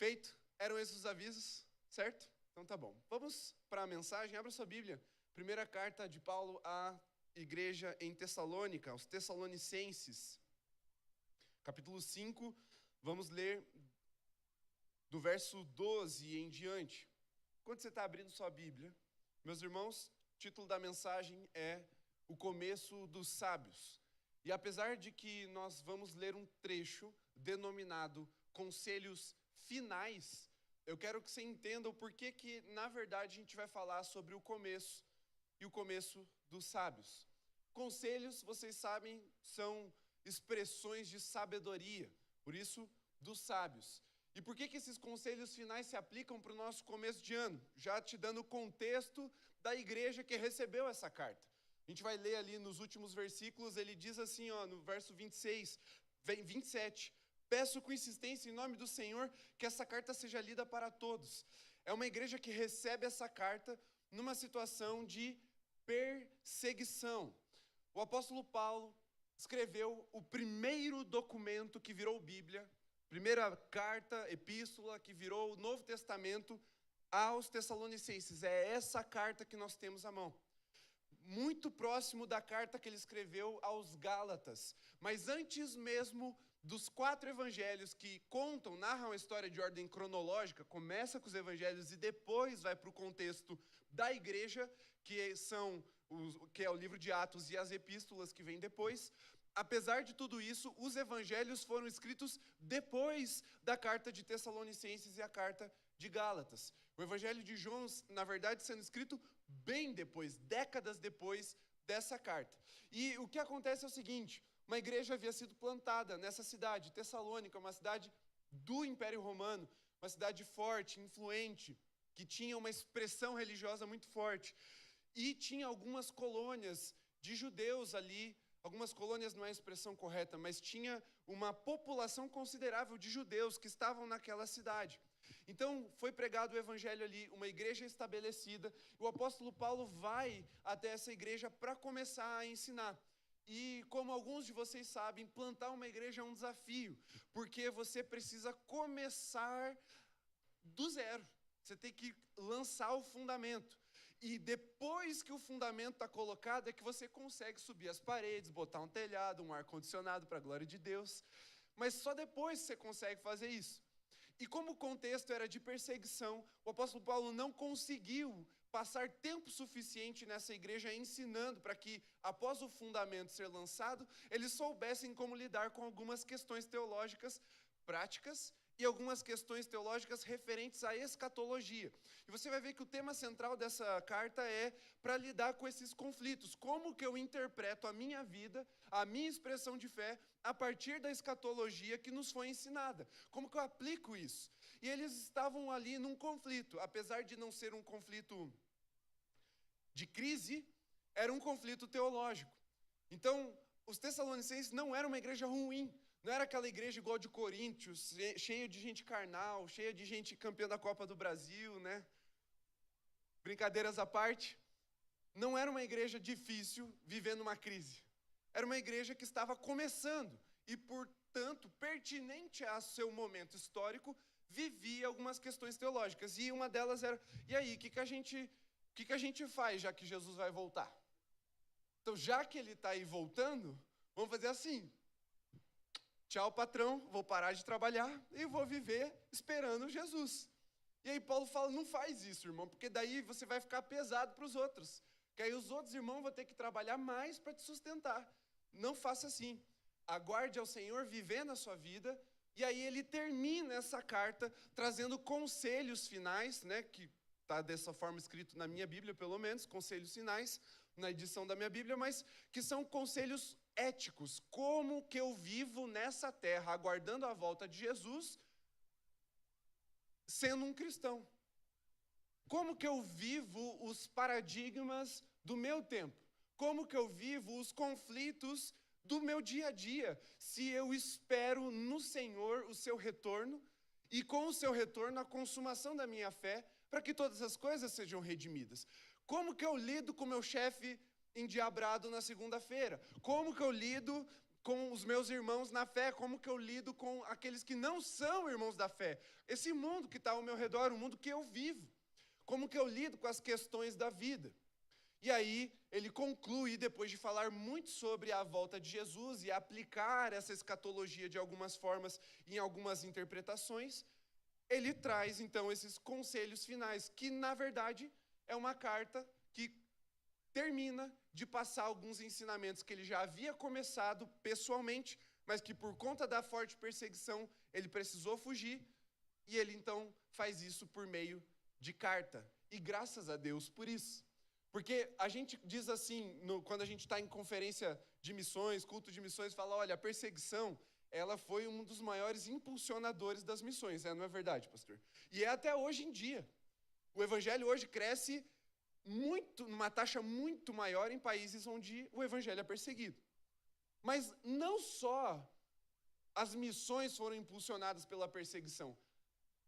Perfeito? Eram esses os avisos, certo? Então tá bom. Vamos para a mensagem. Abra sua Bíblia. Primeira carta de Paulo à igreja em Tessalônica, aos Tessalonicenses. Capítulo 5, vamos ler do verso 12 em diante. Quando você está abrindo sua Bíblia, meus irmãos, o título da mensagem é O Começo dos Sábios. E apesar de que nós vamos ler um trecho denominado Conselhos Finais, eu quero que você entenda o porquê que, na verdade, a gente vai falar sobre o começo e o começo dos sábios. Conselhos, vocês sabem, são expressões de sabedoria, por isso, dos sábios. E por que esses conselhos finais se aplicam para o nosso começo de ano? Já te dando o contexto da igreja que recebeu essa carta. A gente vai ler ali nos últimos versículos, ele diz assim, no verso 27, peço com insistência em nome do Senhor que essa carta seja lida para todos. É uma igreja que recebe essa carta numa situação de perseguição. O apóstolo Paulo escreveu o primeiro documento que virou Bíblia, primeira carta, epístola que virou o Novo Testamento aos Tessalonicenses. É essa carta que nós temos à mão. Muito próximo da carta que ele escreveu aos Gálatas. Mas antes mesmo dos 4 evangelhos que narram a história de ordem cronológica, começa com os evangelhos e depois vai para o contexto da igreja, que é o livro de Atos e as epístolas que vêm depois. Apesar de tudo isso, os evangelhos foram escritos depois da carta de Tessalonicenses e a carta de Gálatas. O evangelho de João, na verdade, sendo escrito bem depois, décadas depois dessa carta. E o que acontece é o seguinte, uma igreja havia sido plantada nessa cidade, Tessalônica, uma cidade do Império Romano, uma cidade forte, influente, que tinha uma expressão religiosa muito forte. E tinha algumas colônias de judeus ali. Algumas colônias não é a expressão correta, mas tinha uma população considerável de judeus que estavam naquela cidade. Então, foi pregado o evangelho ali, uma igreja estabelecida, e o apóstolo Paulo vai até essa igreja para começar a ensinar. E, como alguns de vocês sabem, plantar uma igreja é um desafio, porque você precisa começar do zero. Você tem que lançar o fundamento. E depois que o fundamento está colocado, é que você consegue subir as paredes, botar um telhado, um ar-condicionado para a glória de Deus. Mas só depois você consegue fazer isso. E como o contexto era de perseguição, o apóstolo Paulo não conseguiu passar tempo suficiente nessa igreja ensinando para que, após o fundamento ser lançado, eles soubessem como lidar com algumas questões teológicas práticas e algumas questões teológicas referentes à escatologia. E você vai ver que o tema central dessa carta é para lidar com esses conflitos. Como que eu interpreto a minha vida, a minha expressão de fé, a partir da escatologia que nos foi ensinada? Como que eu aplico isso? E eles estavam ali num conflito, apesar de não ser um conflito de crise, era um conflito teológico. Então, os Tessalonicenses não eram uma igreja ruim, não era aquela igreja igual de Coríntios, cheia de gente carnal, cheia de gente campeã da Copa do Brasil, né? Brincadeiras à parte, não era uma igreja difícil vivendo uma crise. Era uma igreja que estava começando e, portanto, pertinente ao seu momento histórico, vivia algumas questões teológicas. E uma delas era, e aí, o que a gente faz já que Jesus vai voltar? Então, já que ele está aí voltando, vamos fazer assim. Tchau, patrão, vou parar de trabalhar e vou viver esperando Jesus. E aí Paulo fala, não faz isso, irmão, porque daí você vai ficar pesado para os outros. Que aí os outros irmãos vão ter que trabalhar mais para te sustentar. Não faça assim. Aguarde ao Senhor viver na sua vida. E aí ele termina essa carta trazendo conselhos finais, né, que está dessa forma escrito na minha Bíblia, pelo menos, conselhos finais, na edição da minha Bíblia, mas que são conselhos éticos. Como que eu vivo nessa terra, aguardando a volta de Jesus, sendo um cristão? Como que eu vivo os paradigmas do meu tempo? Como que eu vivo os conflitos do meu dia a dia? Se eu espero no Senhor o seu retorno, e com o seu retorno a consumação da minha fé, para que todas as coisas sejam redimidas. Como que eu lido com o meu chefe endiabrado na segunda-feira? Como que eu lido com os meus irmãos na fé? Como que eu lido com aqueles que não são irmãos da fé? Esse mundo que está ao meu redor, o mundo que eu vivo. Como que eu lido com as questões da vida? E aí, ele conclui, depois de falar muito sobre a volta de Jesus e aplicar essa escatologia de algumas formas em algumas interpretações, ele traz, então, esses conselhos finais, que, na verdade, é uma carta que termina de passar alguns ensinamentos que ele já havia começado pessoalmente, mas que, por conta da forte perseguição, ele precisou fugir, e ele, então, faz isso por meio de carta. E graças a Deus por isso. Porque a gente diz assim, quando a gente está em conferência de missões, culto de missões, fala, olha, a perseguição, ela foi um dos maiores impulsionadores das missões, não é verdade, pastor? E é até hoje em dia. O evangelho hoje cresce muito, numa taxa muito maior em países onde o evangelho é perseguido. Mas não só as missões foram impulsionadas pela perseguição.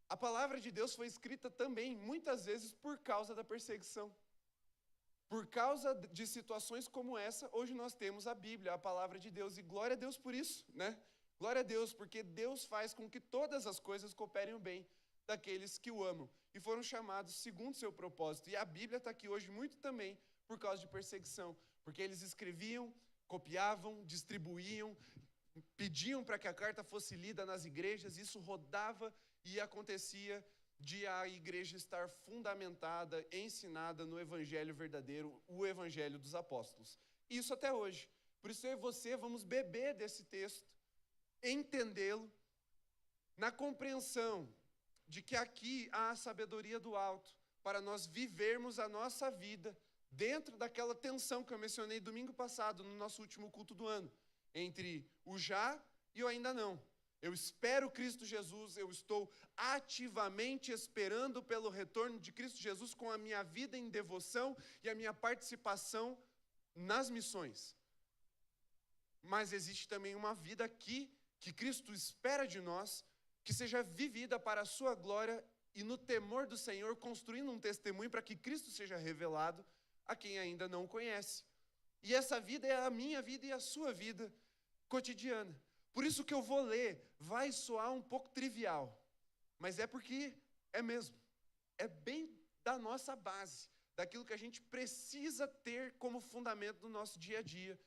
A palavra de Deus foi escrita também, muitas vezes, por causa da perseguição. Por causa de situações como essa, hoje nós temos a Bíblia, a palavra de Deus, e glória a Deus por isso, né? Glória a Deus, porque Deus faz com que todas as coisas cooperem o bem daqueles que o amam, e foram chamados segundo seu propósito. E a Bíblia está aqui hoje muito também por causa de perseguição, porque eles escreviam, copiavam, distribuíam, pediam para que a carta fosse lida nas igrejas, isso rodava e acontecia de a igreja estar fundamentada, ensinada no evangelho verdadeiro, o evangelho dos apóstolos. Isso até hoje. Por isso eu e você vamos beber desse texto, entendê-lo, na compreensão de que aqui há a sabedoria do alto, para nós vivermos a nossa vida dentro daquela tensão que eu mencionei domingo passado, no nosso último culto do ano, entre o já e o ainda não. Eu espero Cristo Jesus, eu estou ativamente esperando pelo retorno de Cristo Jesus com a minha vida em devoção e a minha participação nas missões. Mas existe também uma vida aqui que Cristo espera de nós, que seja vivida para a sua glória e no temor do Senhor, construindo um testemunho para que Cristo seja revelado a quem ainda não o conhece. E essa vida é a minha vida e a sua vida cotidiana. Por isso que eu vou ler, vai soar um pouco trivial, mas é porque é mesmo. É bem da nossa base, daquilo que a gente precisa ter como fundamento no nosso dia a dia,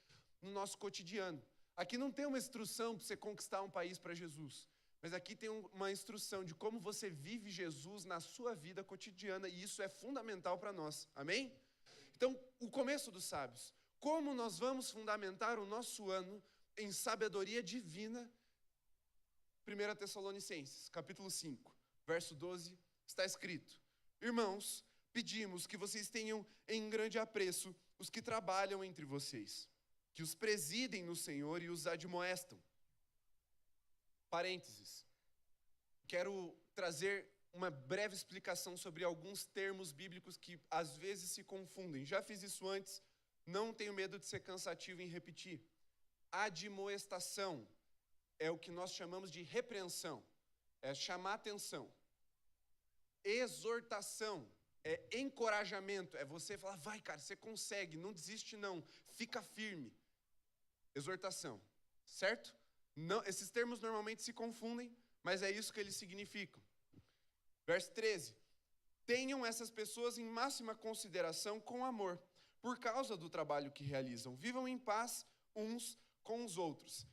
no nosso cotidiano. Aqui não tem uma instrução para você conquistar um país para Jesus, mas aqui tem uma instrução de como você vive Jesus na sua vida cotidiana, e isso é fundamental para nós, amém? Então, o começo dos sábios. Como nós vamos fundamentar o nosso ano em sabedoria divina? 1 Tessalonicenses, capítulo 5, verso 12, está escrito: Irmãos, pedimos que vocês tenham em grande apreço os que trabalham entre vocês, que os presidem no Senhor e os admoestam. Parênteses. Quero trazer uma breve explicação sobre alguns termos bíblicos que às vezes se confundem. Já fiz isso antes, não tenho medo de ser cansativo em repetir. Admoestação é o que nós chamamos de repreensão, é chamar atenção. Exortação é encorajamento, é você falar, vai cara, você consegue, não desiste não, fica firme. Exortação, certo? Não, esses termos normalmente se confundem, mas é isso que eles significam. Verso 13. Tenham essas pessoas em máxima consideração com amor, por causa do trabalho que realizam. Vivam em paz uns com os outros.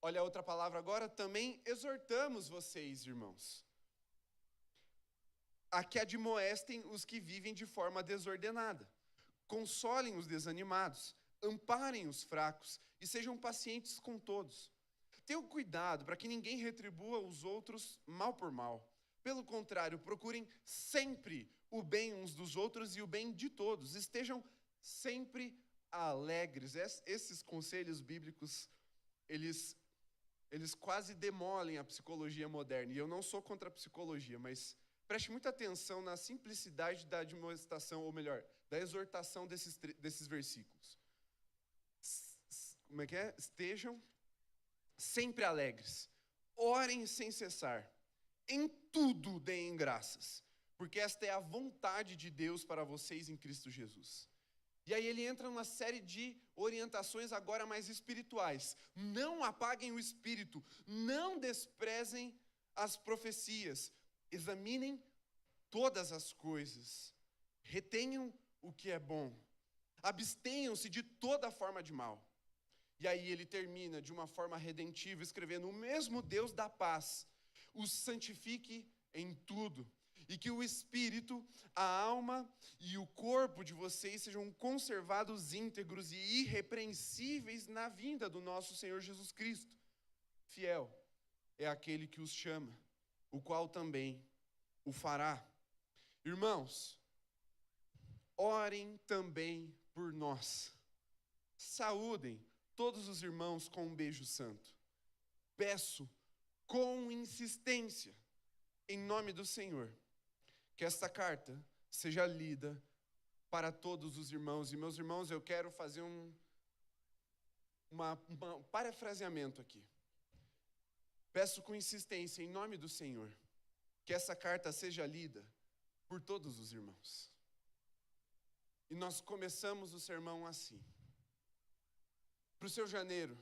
Olha a outra palavra agora. Também exortamos vocês, irmãos, a que admoestem os que vivem de forma desordenada. Consolem os desanimados, amparem os fracos e sejam pacientes com todos. Tenham cuidado para que ninguém retribua os outros mal por mal. Pelo contrário, procurem sempre o bem uns dos outros e o bem de todos. Estejam sempre alegres. Esses conselhos bíblicos, eles quase demolem a psicologia moderna. E eu não sou contra a psicologia, mas preste muita atenção na simplicidade da admoestação, ou melhor, da exortação desses versículos. Como é que é? Estejam sempre alegres. Orem sem cessar. Em tudo deem graças, porque esta é a vontade de Deus para vocês em Cristo Jesus. E aí ele entra numa série de orientações agora mais espirituais. Não apaguem o espírito, não desprezem as profecias, examinem todas as coisas, retenham o que é bom, abstenham-se de toda forma de mal. E aí ele termina de uma forma redentiva, escrevendo: o mesmo Deus da paz os santifique em tudo, e que o espírito, a alma e o corpo de vocês sejam conservados íntegros e irrepreensíveis na vinda do nosso Senhor Jesus Cristo. Fiel é aquele que os chama, o qual também o fará. Irmãos, orem também por nós. Saúdem todos os irmãos com um beijo santo. Peço com insistência, em nome do Senhor, que esta carta seja lida para todos os irmãos. E, meus irmãos, eu quero fazer um parafraseamento aqui. Peço com insistência, em nome do Senhor, que essa carta seja lida por todos os irmãos. E nós começamos o sermão assim. Para o seu janeiro,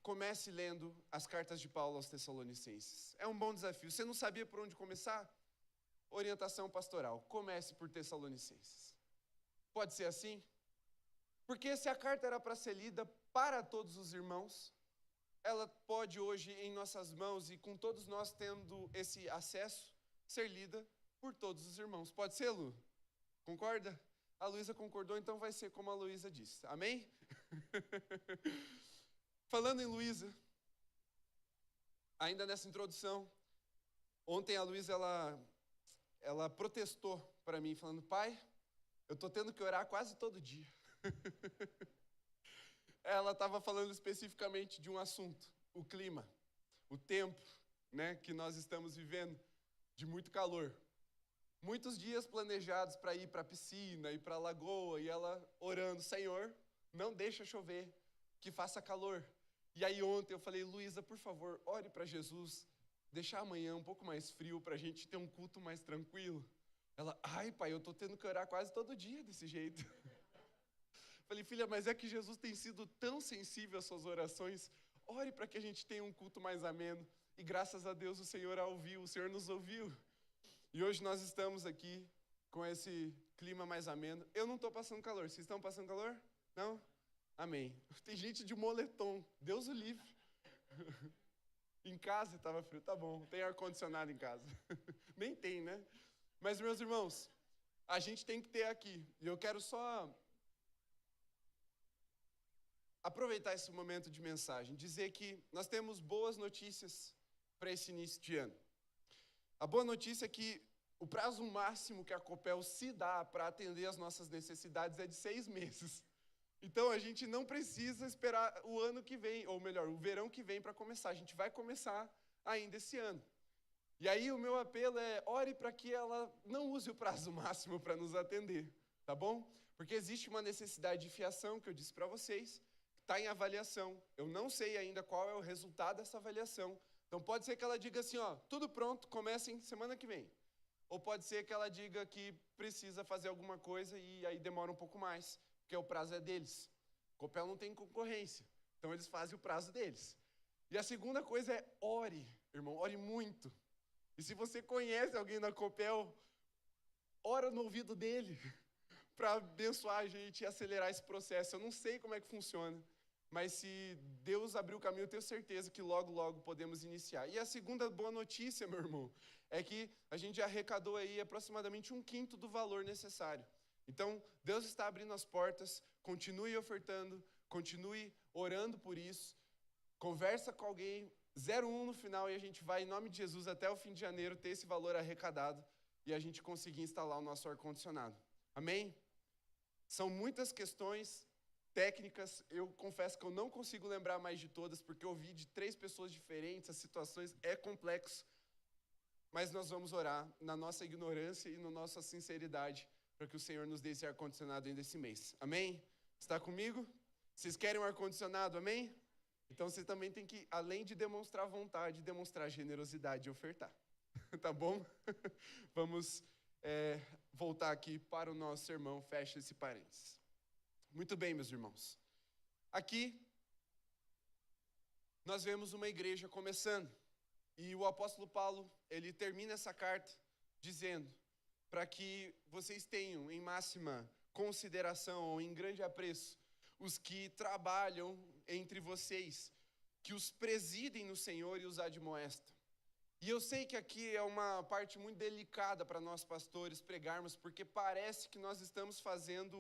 comece lendo as cartas de Paulo aos Tessalonicenses. É um bom desafio. Você não sabia por onde começar? Orientação pastoral. Comece por Tessalonicenses. Pode ser assim? Porque se a carta era para ser lida para todos os irmãos, ela pode hoje, em nossas mãos e com todos nós tendo esse acesso, ser lida por todos os irmãos. Pode ser, Lu? Concorda? A Luísa concordou, então vai ser como a Luísa disse. Amém? Falando em Luísa, ainda nessa introdução, ontem a Luísa, ela protestou para mim, falando: pai, eu estou tendo que orar quase todo dia. Ela estava falando especificamente de um assunto, o clima, o tempo, né, que nós estamos vivendo, de muito calor. Muitos dias planejados para ir para a piscina, ir para a lagoa, e ela orando: Senhor, não deixa chover, que faça calor. E aí ontem eu falei: Luísa, por favor, ore para Jesus deixar amanhã um pouco mais frio para a gente ter um culto mais tranquilo. Ela: ai, pai, eu estou tendo que orar quase todo dia desse jeito. Falei: filha, mas é que Jesus tem sido tão sensível às suas orações. Ore para que a gente tenha um culto mais ameno. E graças a Deus o Senhor a ouviu, o Senhor nos ouviu. E hoje nós estamos aqui com esse clima mais ameno. Eu não estou passando calor. Vocês estão passando calor? Não? Amém. Tem gente de moletom. Deus o livre. Em casa estava frio. Tá bom. Tem ar-condicionado em casa. Nem tem, né? Mas, meus irmãos, a gente tem que ter aqui. E eu quero só aproveitar esse momento de mensagem, dizer que nós temos boas notícias para esse início de ano. A boa notícia é que o prazo máximo que a Copel se dá para atender as nossas necessidades é de 6 meses. Então, a gente não precisa esperar o ano que vem, ou melhor, o verão que vem para começar. A gente vai começar ainda esse ano. E aí, o meu apelo é: ore para que ela não use o prazo máximo para nos atender, tá bom? Porque existe uma necessidade de fiação, que eu disse para vocês, que está em avaliação. Eu não sei ainda qual é o resultado dessa avaliação. Então, pode ser que ela diga assim, ó, tudo pronto, comecem semana que vem. Ou pode ser que ela diga que precisa fazer alguma coisa e aí demora um pouco mais, porque o prazo é deles. Copel não tem concorrência, então eles fazem o prazo deles. E a segunda coisa é ore, irmão, ore muito. E se você conhece alguém na Copel, ora no ouvido dele, para abençoar a gente e acelerar esse processo. Eu não sei como é que funciona, mas se Deus abrir o caminho, eu tenho certeza que logo, logo podemos iniciar. E a segunda boa notícia, meu irmão, é que a gente já arrecadou aí aproximadamente 1/5 do valor necessário. Então, Deus está abrindo as portas, continue ofertando, continue orando por isso, conversa com alguém, 01 no final, e a gente vai, em nome de Jesus, até o fim de janeiro, ter esse valor arrecadado e a gente conseguir instalar o nosso ar-condicionado. Amém? São muitas questões técnicas, eu confesso que eu não consigo lembrar mais de todas, porque eu ouvi de 3 pessoas diferentes, as situações é complexo, mas nós vamos orar na nossa ignorância e na nossa sinceridade, para que o Senhor nos dê esse ar-condicionado ainda esse mês. Amém? Está comigo? Vocês querem um ar-condicionado, amém? Então vocês também têm que, além de demonstrar vontade, demonstrar generosidade e ofertar. Tá bom? Vamos voltar aqui para o nosso sermão, fecha esse parênteses. Muito bem, meus irmãos. Aqui, nós vemos uma igreja começando. E o apóstolo Paulo, ele termina essa carta dizendo para que vocês tenham em máxima consideração ou em grande apreço os que trabalham entre vocês, que os presidem no Senhor e os admoestam. E eu sei que aqui é uma parte muito delicada para nós pastores pregarmos, porque parece que nós estamos fazendo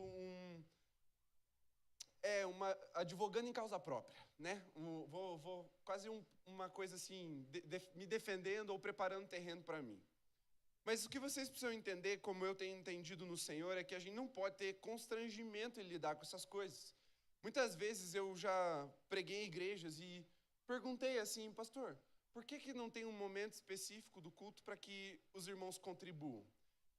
advogando em causa própria, né? Vou quase uma coisa assim, me defendendo ou preparando terreno para mim. Mas o que vocês precisam entender, como eu tenho entendido no Senhor, é que a gente não pode ter constrangimento em lidar com essas coisas. Muitas vezes eu já preguei em igrejas e perguntei assim, pastor, por que não tem um momento específico do culto para que os irmãos contribuam?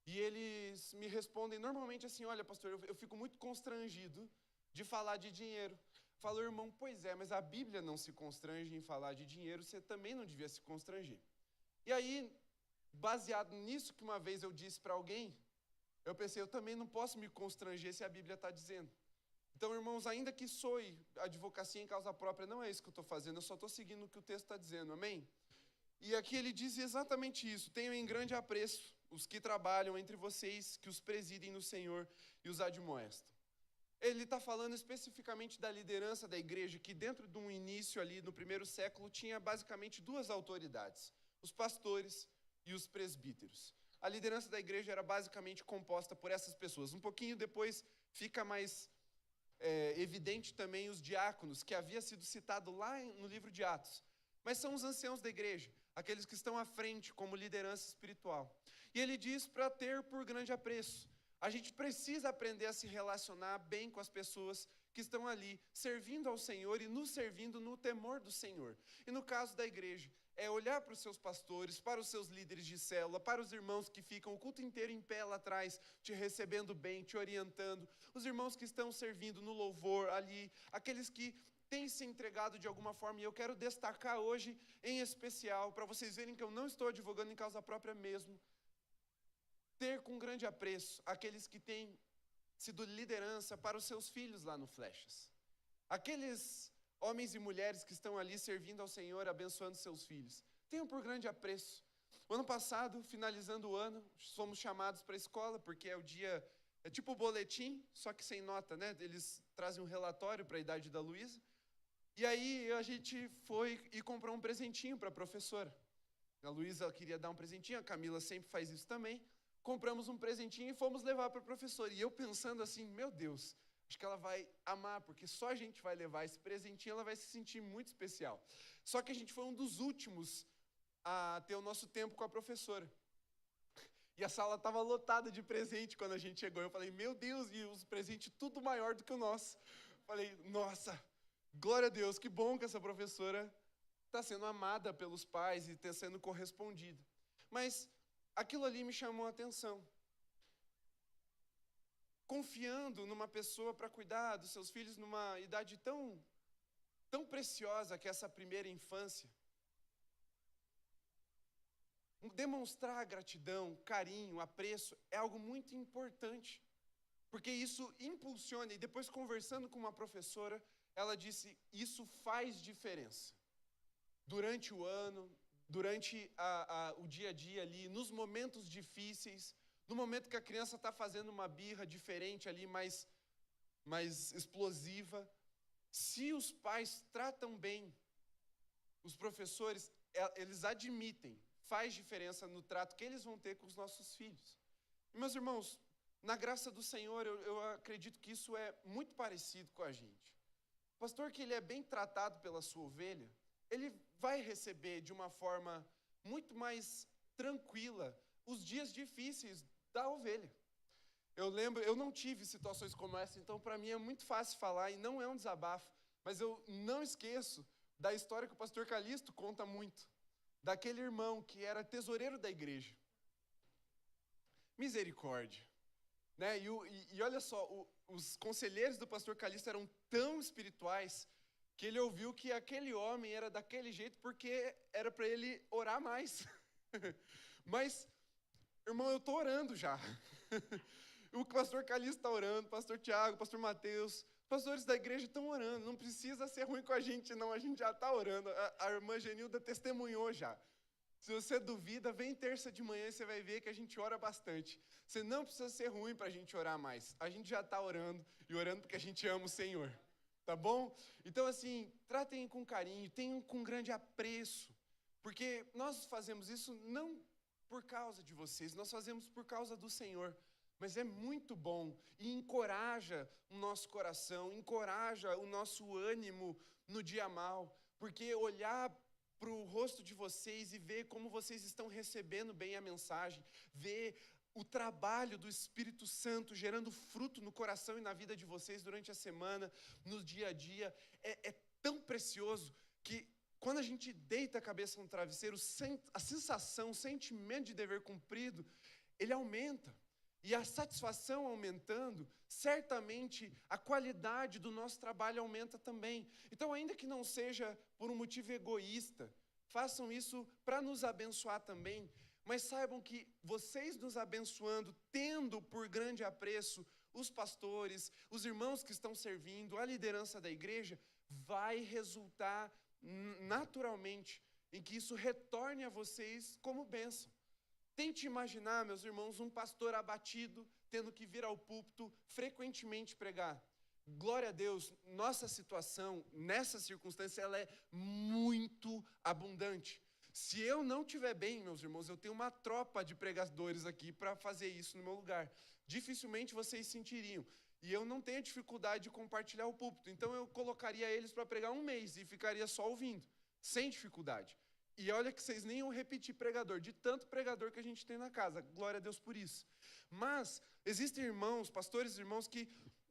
E eles me respondem normalmente assim, olha, pastor, eu fico muito constrangido de falar de dinheiro. Falo, irmão, pois é, mas a Bíblia não se constrange em falar de dinheiro, você também não devia se constranger. E aí, baseado nisso que uma vez eu disse para alguém, eu pensei, eu também não posso me constranger se a Bíblia está dizendo. Então, irmãos, ainda que soe advocacia em causa própria, não é isso que eu estou fazendo, eu só estou seguindo o que o texto está dizendo, amém? E aqui ele diz exatamente isso, tenham em grande apreço os que trabalham entre vocês, que os presidem no Senhor e os admoestam. Ele está falando especificamente da liderança da igreja, que dentro de um início ali, no primeiro século, tinha basicamente duas autoridades, os pastores e os presbíteros. A liderança da igreja era basicamente composta por essas pessoas. Um pouquinho depois fica mais evidente também os diáconos, que havia sido citado lá no livro de Atos. Mas são os anciãos da igreja, aqueles que estão à frente como liderança espiritual. E ele diz para ter por grande apreço. A gente precisa aprender a se relacionar bem com as pessoas que estão ali, servindo ao Senhor e nos servindo no temor do Senhor. E no caso da igreja, é olhar para os seus pastores, para os seus líderes de célula, para os irmãos que ficam o culto inteiro em pé lá atrás, te recebendo bem, te orientando, os irmãos que estão servindo no louvor ali, aqueles que têm se entregado de alguma forma, e eu quero destacar hoje em especial, para vocês verem que eu não estou advogando em causa própria mesmo, ter com grande apreço aqueles que têm sido liderança para os seus filhos lá no Flechas. Aqueles homens e mulheres que estão ali servindo ao Senhor, abençoando seus filhos. Tenham por grande apreço. O ano passado, finalizando o ano, fomos chamados para a escola, porque é o dia, é tipo o boletim, só que sem nota, né? Eles trazem um relatório para a idade da Luísa. E aí a gente foi e comprou um presentinho para a professora. A Luísa queria dar um presentinho, a Camila sempre faz isso também. Compramos um presentinho e fomos levar para a professora. E eu pensando assim, meu Deus, acho que ela vai amar, porque só a gente vai levar esse presentinho, ela vai se sentir muito especial. Só que a gente foi um dos últimos a ter o nosso tempo com a professora. E a sala estava lotada de presente quando a gente chegou. Eu falei, meu Deus, e os presentes tudo maior do que o nosso. Falei, nossa, glória a Deus, que bom que essa professora está sendo amada pelos pais e está sendo correspondida. Mas aquilo ali me chamou a atenção. Confiando numa pessoa para cuidar dos seus filhos numa idade tão preciosa que é essa primeira infância. Demonstrar gratidão, carinho, apreço é algo muito importante, porque isso impulsiona. E depois, conversando com uma professora, ela disse, isso faz diferença. Durante o ano, durante o dia a dia ali, nos momentos difíceis, no momento que a criança está fazendo uma birra diferente ali, mais explosiva, se os pais tratam bem, os professores, eles admitem, faz diferença no trato que eles vão ter com os nossos filhos. E, meus irmãos, na graça do Senhor, eu acredito que isso é muito parecido com a gente. O pastor que ele é bem tratado pela sua ovelha, ele vai receber de uma forma muito mais tranquila os dias difíceis da ovelha. Eu lembro, eu não tive situações como essa, então para mim é muito fácil falar e não é um desabafo, mas eu não esqueço da história que o pastor Calixto conta muito, daquele irmão que era tesoureiro da igreja. Misericórdia. Né? E olha só, os conselheiros do pastor Calixto eram tão espirituais que ele ouviu que aquele homem era daquele jeito porque era para ele orar mais. Mas, irmão, eu estou orando já. O pastor Calixto está orando, o pastor Tiago, o pastor Mateus, os pastores da igreja estão orando. Não precisa ser ruim com a gente, não. A gente já está orando. A irmã Genilda testemunhou já. Se você duvida, vem terça de manhã e você vai ver que a gente ora bastante. Você não precisa ser ruim para a gente orar mais. A gente já está orando e orando porque a gente ama o Senhor. Tá bom? Então, assim, tratem com carinho, tenham com grande apreço. Porque nós fazemos isso não por causa de vocês, nós fazemos por causa do Senhor. Mas é muito bom e encoraja o nosso coração, encoraja o nosso ânimo no dia mal. Porque olhar para o rosto de vocês e ver como vocês estão recebendo bem a mensagem, ver o trabalho do Espírito Santo gerando fruto no coração e na vida de vocês durante a semana, no dia a dia, é tão precioso que quando a gente deita a cabeça no travesseiro, a sensação, o sentimento de dever cumprido, ele aumenta. E a satisfação aumentando, certamente a qualidade do nosso trabalho aumenta também. Então, ainda que não seja por um motivo egoísta, façam isso para nos abençoar também. Mas saibam que vocês nos abençoando, tendo por grande apreço os pastores, os irmãos que estão servindo, a liderança da igreja, vai resultar naturalmente em que isso retorne a vocês como bênção. Tente imaginar, meus irmãos, um pastor abatido, tendo que vir ao púlpito frequentemente pregar. Glória a Deus, nossa situação, nessa circunstância, ela é muito abundante. Se eu não estiver bem, meus irmãos, eu tenho uma tropa de pregadores aqui para fazer isso no meu lugar. Dificilmente vocês sentiriam. E eu não tenho dificuldade de compartilhar o púlpito. Então eu colocaria eles para pregar um mês e ficaria só ouvindo, sem dificuldade. E olha que vocês nem iam repetir pregador, de tanto pregador que a gente tem na casa. Glória a Deus por isso. Mas existem irmãos, pastores e irmãos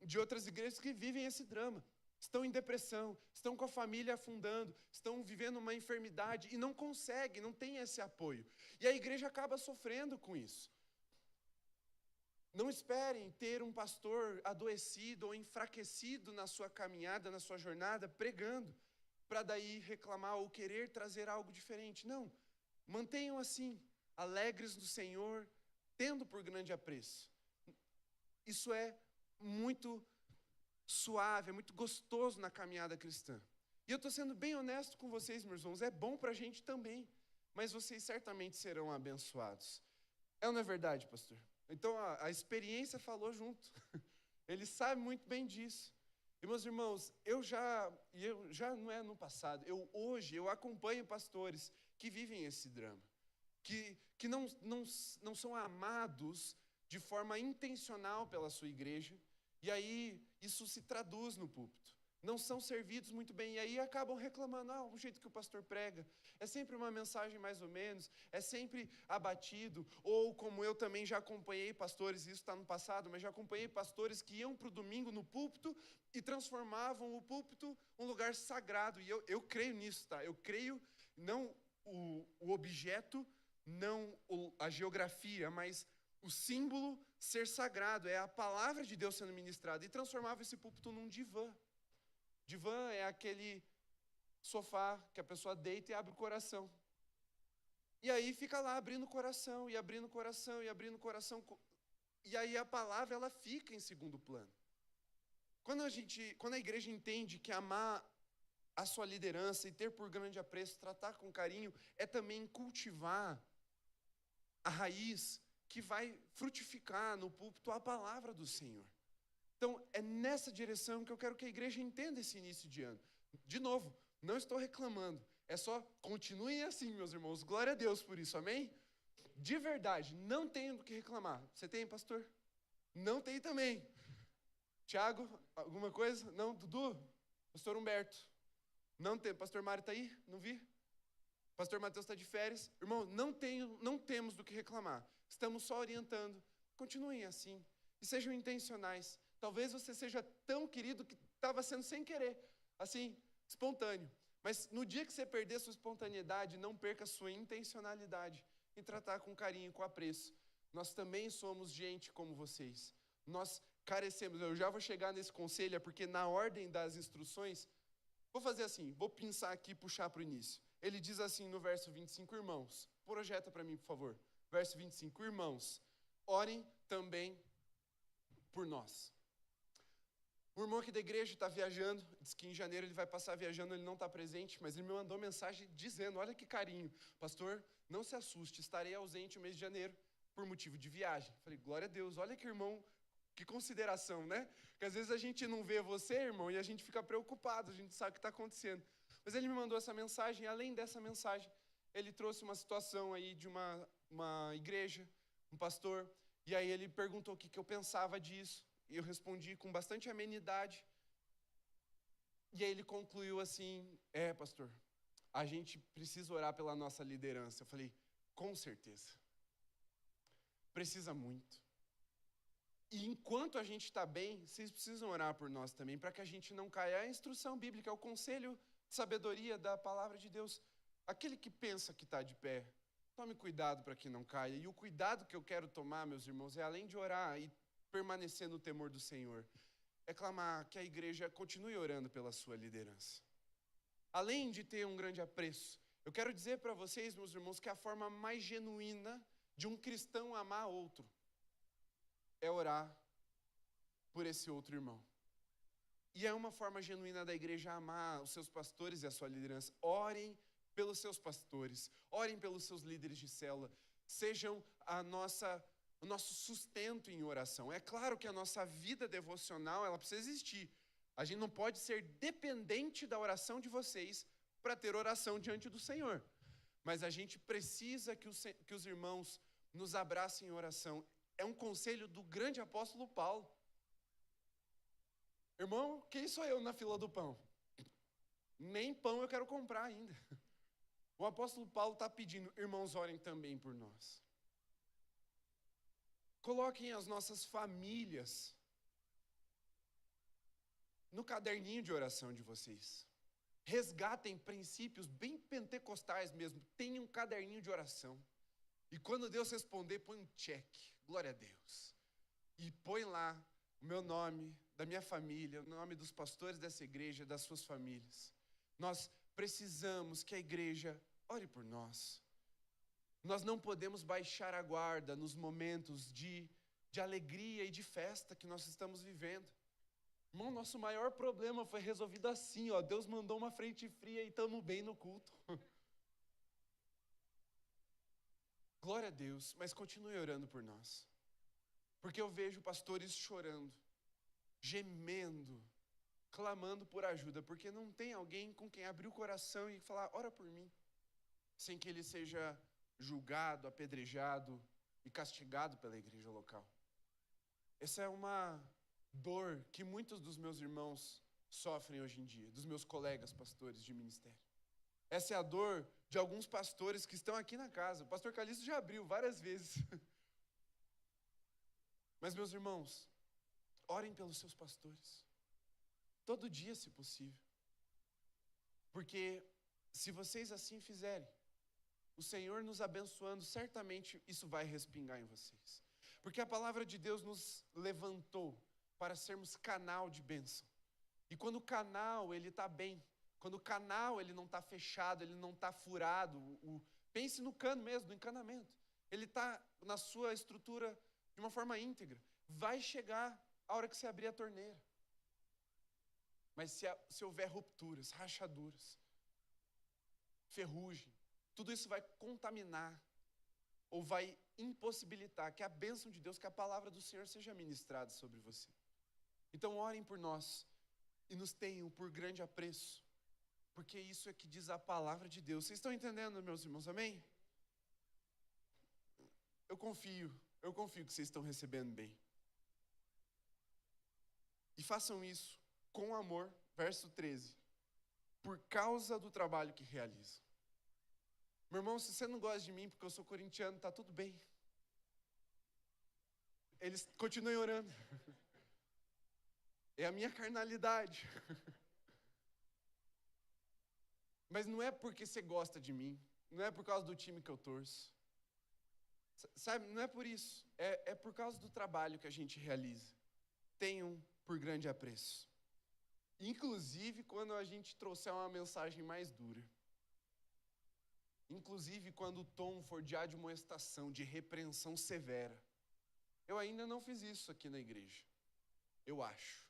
de outras igrejas que vivem esse drama. Estão em depressão, estão com a família afundando, estão vivendo uma enfermidade e não conseguem, não têm esse apoio. E a igreja acaba sofrendo com isso. Não esperem ter um pastor adoecido ou enfraquecido na sua caminhada, na sua jornada, pregando, para daí reclamar ou querer trazer algo diferente. Não, mantenham assim, alegres no Senhor, tendo por grande apreço. Isso é muito suave, é muito gostoso na caminhada cristã. E eu estou sendo bem honesto com vocês, meus irmãos, é bom para a gente também, mas vocês certamente serão abençoados. É ou não é verdade, pastor? Então a experiência falou junto. Ele sabe muito bem disso. E, meus irmãos, eu já não é no passado, hoje eu acompanho pastores que vivem esse drama, que não são amados de forma intencional pela sua igreja, e aí isso se traduz no púlpito. Não são servidos muito bem, e aí acabam reclamando, o jeito que o pastor prega, é sempre uma mensagem mais ou menos, é sempre abatido, ou como eu também já acompanhei pastores, isso está no passado, mas já acompanhei pastores que iam para o domingo no púlpito e transformavam o púlpito um lugar sagrado, e eu creio nisso, tá? Eu creio, não o objeto, não a geografia, mas o símbolo ser sagrado, é a palavra de Deus sendo ministrada, e transformava esse púlpito num divã. Divã é aquele sofá que a pessoa deita e abre o coração. E aí fica lá abrindo o coração, e abrindo o coração, e abrindo o coração. E aí a palavra, ela fica em segundo plano. Quando a igreja entende que amar a sua liderança e ter por grande apreço, tratar com carinho, é também cultivar a raiz que vai frutificar no púlpito a palavra do Senhor. Então, é nessa direção que eu quero que a igreja entenda esse início de ano. De novo, não estou reclamando. É só, continuem assim, meus irmãos. Glória a Deus por isso, amém? De verdade, não tenho do que reclamar. Você tem, pastor? Não tem também. Tiago, alguma coisa? Não, Dudu? Pastor Humberto? Não tem. Pastor Mário está aí? Não vi? Pastor Mateus está de férias. Irmão, não temos do que reclamar. Estamos só orientando. Continuem assim. E sejam intencionais. Talvez você seja tão querido que estava sendo sem querer, assim, espontâneo. Mas no dia que você perder sua espontaneidade, não perca sua intencionalidade em tratar com carinho, com apreço. Nós também somos gente como vocês. Nós carecemos. Eu já vou chegar nesse conselho, porque na ordem das instruções, vou fazer assim, vou pensar aqui e puxar para o início. Ele diz assim no verso 25, irmãos, projeta para mim, por favor. Verso 25, irmãos, orem também por nós. O irmão aqui da igreja está viajando, diz que em janeiro ele vai passar viajando, ele não está presente, mas ele me mandou mensagem dizendo, olha que carinho, pastor, não se assuste, estarei ausente o mês de janeiro por motivo de viagem. Falei, glória a Deus, olha que irmão, que consideração, né? Porque às vezes a gente não vê você, irmão, e a gente fica preocupado, a gente sabe o que está acontecendo. Mas ele me mandou essa mensagem, e além dessa mensagem, ele trouxe uma situação aí de uma igreja, um pastor, e aí ele perguntou o que eu pensava disso. E eu respondi com bastante amenidade. E aí ele concluiu assim, pastor, a gente precisa orar pela nossa liderança. Eu falei, com certeza. Precisa muito. E enquanto a gente está bem, vocês precisam orar por nós também, para que a gente não caia. É a instrução bíblica, é o conselho de sabedoria da palavra de Deus. Aquele que pensa que está de pé, tome cuidado para que não caia. E o cuidado que eu quero tomar, meus irmãos, é além de orar e permanecer no temor do Senhor, é clamar que a igreja continue orando pela sua liderança. Além de ter um grande apreço, eu quero dizer para vocês, meus irmãos, que a forma mais genuína de um cristão amar outro é orar por esse outro irmão. E é uma forma genuína da igreja amar os seus pastores e a sua liderança. Orem pelos seus pastores, orem pelos seus líderes de célula, sejam o nosso sustento em oração. É claro que a nossa vida devocional, ela precisa existir. A gente não pode ser dependente da oração de vocês para ter oração diante do Senhor. Mas a gente precisa que os irmãos nos abracem em oração. É um conselho do grande apóstolo Paulo. Irmão, quem sou eu na fila do pão? Nem pão eu quero comprar ainda. O apóstolo Paulo está pedindo, irmãos, orem também por nós. Coloquem as nossas famílias no caderninho de oração de vocês. Resgatem princípios bem pentecostais mesmo. Tenham um caderninho de oração. E quando Deus responder, põe um check. Glória a Deus. E põe lá o meu nome, da minha família, o nome dos pastores dessa igreja, das suas famílias. Nós precisamos que a igreja ore por nós. Nós não podemos baixar a guarda nos momentos de alegria e de festa que nós estamos vivendo. Irmão, nosso maior problema foi resolvido assim, ó. Deus mandou uma frente fria e estamos bem no culto. Glória a Deus, mas continue orando por nós. Porque eu vejo pastores chorando, gemendo, clamando por ajuda, porque não tem alguém com quem abrir o coração e falar, ora por mim, sem que ele seja julgado, apedrejado e castigado pela igreja local. Essa é uma dor que muitos dos meus irmãos sofrem hoje em dia, dos meus colegas pastores de ministério. Essa é a dor de alguns pastores que estão aqui na casa. O pastor Calixto já abriu várias vezes. Mas, meus irmãos, orem pelos seus pastores. Todo dia, se possível. Porque se vocês assim fizerem, o Senhor nos abençoando, certamente isso vai respingar em vocês. Porque a palavra de Deus nos levantou para sermos canal de bênção. E quando o canal ele está bem, quando o canal ele não está fechado, ele não está furado, pense no cano mesmo, no encanamento. Ele está na sua estrutura de uma forma íntegra. Vai chegar a hora que você abrir a torneira. Mas se houver rupturas, rachaduras, ferrugem, tudo isso vai contaminar ou vai impossibilitar que a bênção de Deus, que a palavra do Senhor seja ministrada sobre você. Então orem por nós e nos tenham por grande apreço, porque isso é que diz a palavra de Deus. Vocês estão entendendo, meus irmãos, amém? Eu confio que vocês estão recebendo bem. E façam isso com amor, verso 13, por causa do trabalho que realizam. Meu irmão, se você não gosta de mim porque eu sou corintiano, está tudo bem. Eles continuem orando. É a minha carnalidade. Mas não é porque você gosta de mim, não é por causa do time que eu torço. Sabe, não é por isso. É por causa do trabalho que a gente realiza. Tenham por grande apreço. Inclusive quando a gente trouxer uma mensagem mais dura. Inclusive quando o tom for de admoestação, de repreensão severa. Eu ainda não fiz isso aqui na igreja. Eu acho.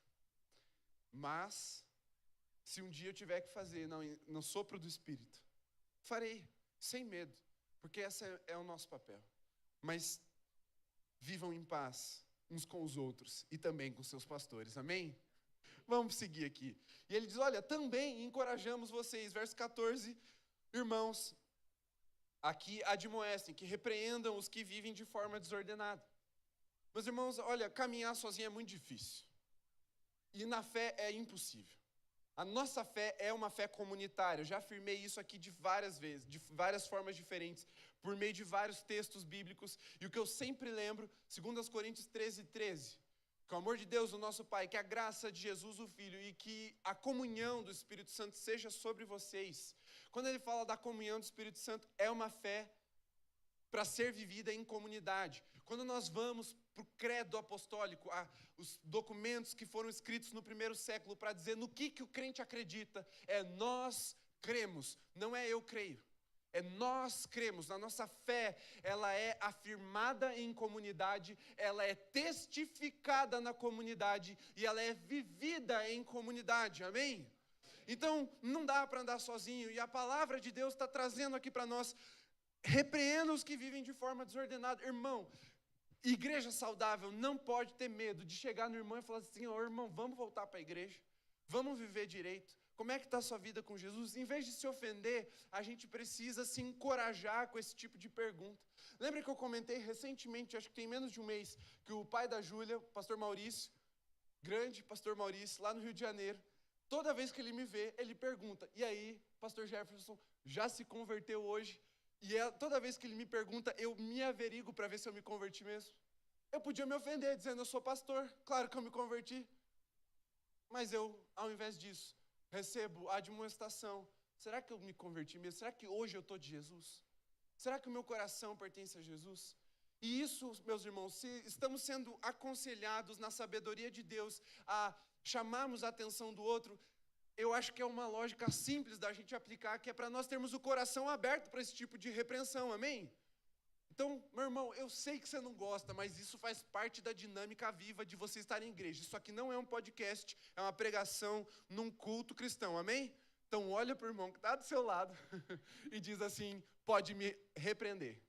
Mas, se um dia eu tiver que fazer no sopro do Espírito, farei, sem medo, porque esse é o nosso papel. Mas vivam em paz uns com os outros e também com seus pastores, amém? Vamos seguir aqui. E ele diz, olha, também encorajamos vocês, verso 14, irmãos, aqui admoestem, que repreendam os que vivem de forma desordenada. Meus irmãos, olha, caminhar sozinho é muito difícil. E na fé é impossível. A nossa fé é uma fé comunitária. Eu já afirmei isso aqui de várias vezes, de várias formas diferentes, por meio de vários textos bíblicos. E o que eu sempre lembro, 2 Coríntios 13:13, que o amor de Deus, o nosso Pai, que a graça de Jesus, o Filho, e que a comunhão do Espírito Santo seja sobre vocês. Quando ele fala da comunhão do Espírito Santo, é uma fé para ser vivida em comunidade. Quando nós vamos para o credo apostólico, os documentos que foram escritos no primeiro século para dizer no que o crente acredita, é nós cremos, não é eu creio. É nós cremos, a nossa fé, ela é afirmada em comunidade, ela é testificada na comunidade e ela é vivida em comunidade, amém? Então, não dá para andar sozinho, e a palavra de Deus está trazendo aqui para nós, repreenda os que vivem de forma desordenada. Irmão, igreja saudável não pode ter medo de chegar no irmão e falar assim, irmão, vamos voltar para a igreja, vamos viver direito. Como é que está a sua vida com Jesus? Em vez de se ofender, a gente precisa se encorajar com esse tipo de pergunta. Lembra que eu comentei recentemente, acho que tem menos de um mês, que o pai da Júlia, o pastor Maurício, grande pastor Maurício, lá no Rio de Janeiro, toda vez que ele me vê, ele pergunta, e aí, pastor Jefferson, já se converteu hoje? E toda vez que ele me pergunta, eu me averigo para ver se eu me converti mesmo. Eu podia me ofender dizendo, eu sou pastor, claro que eu me converti. Mas eu, ao invés disso, recebo a admoestação. Será que eu me converti mesmo? Será que hoje eu estou de Jesus? Será que o meu coração pertence a Jesus? E isso, meus irmãos, se estamos sendo aconselhados na sabedoria de Deus a chamarmos a atenção do outro, eu acho que é uma lógica simples da gente aplicar, que é para nós termos o coração aberto para esse tipo de repreensão, amém? Então, meu irmão, eu sei que você não gosta, mas isso faz parte da dinâmica viva de você estar em igreja. Isso aqui não é um podcast, é uma pregação num culto cristão, amém? Então, olha para o irmão que está do seu lado e diz assim, pode me repreender.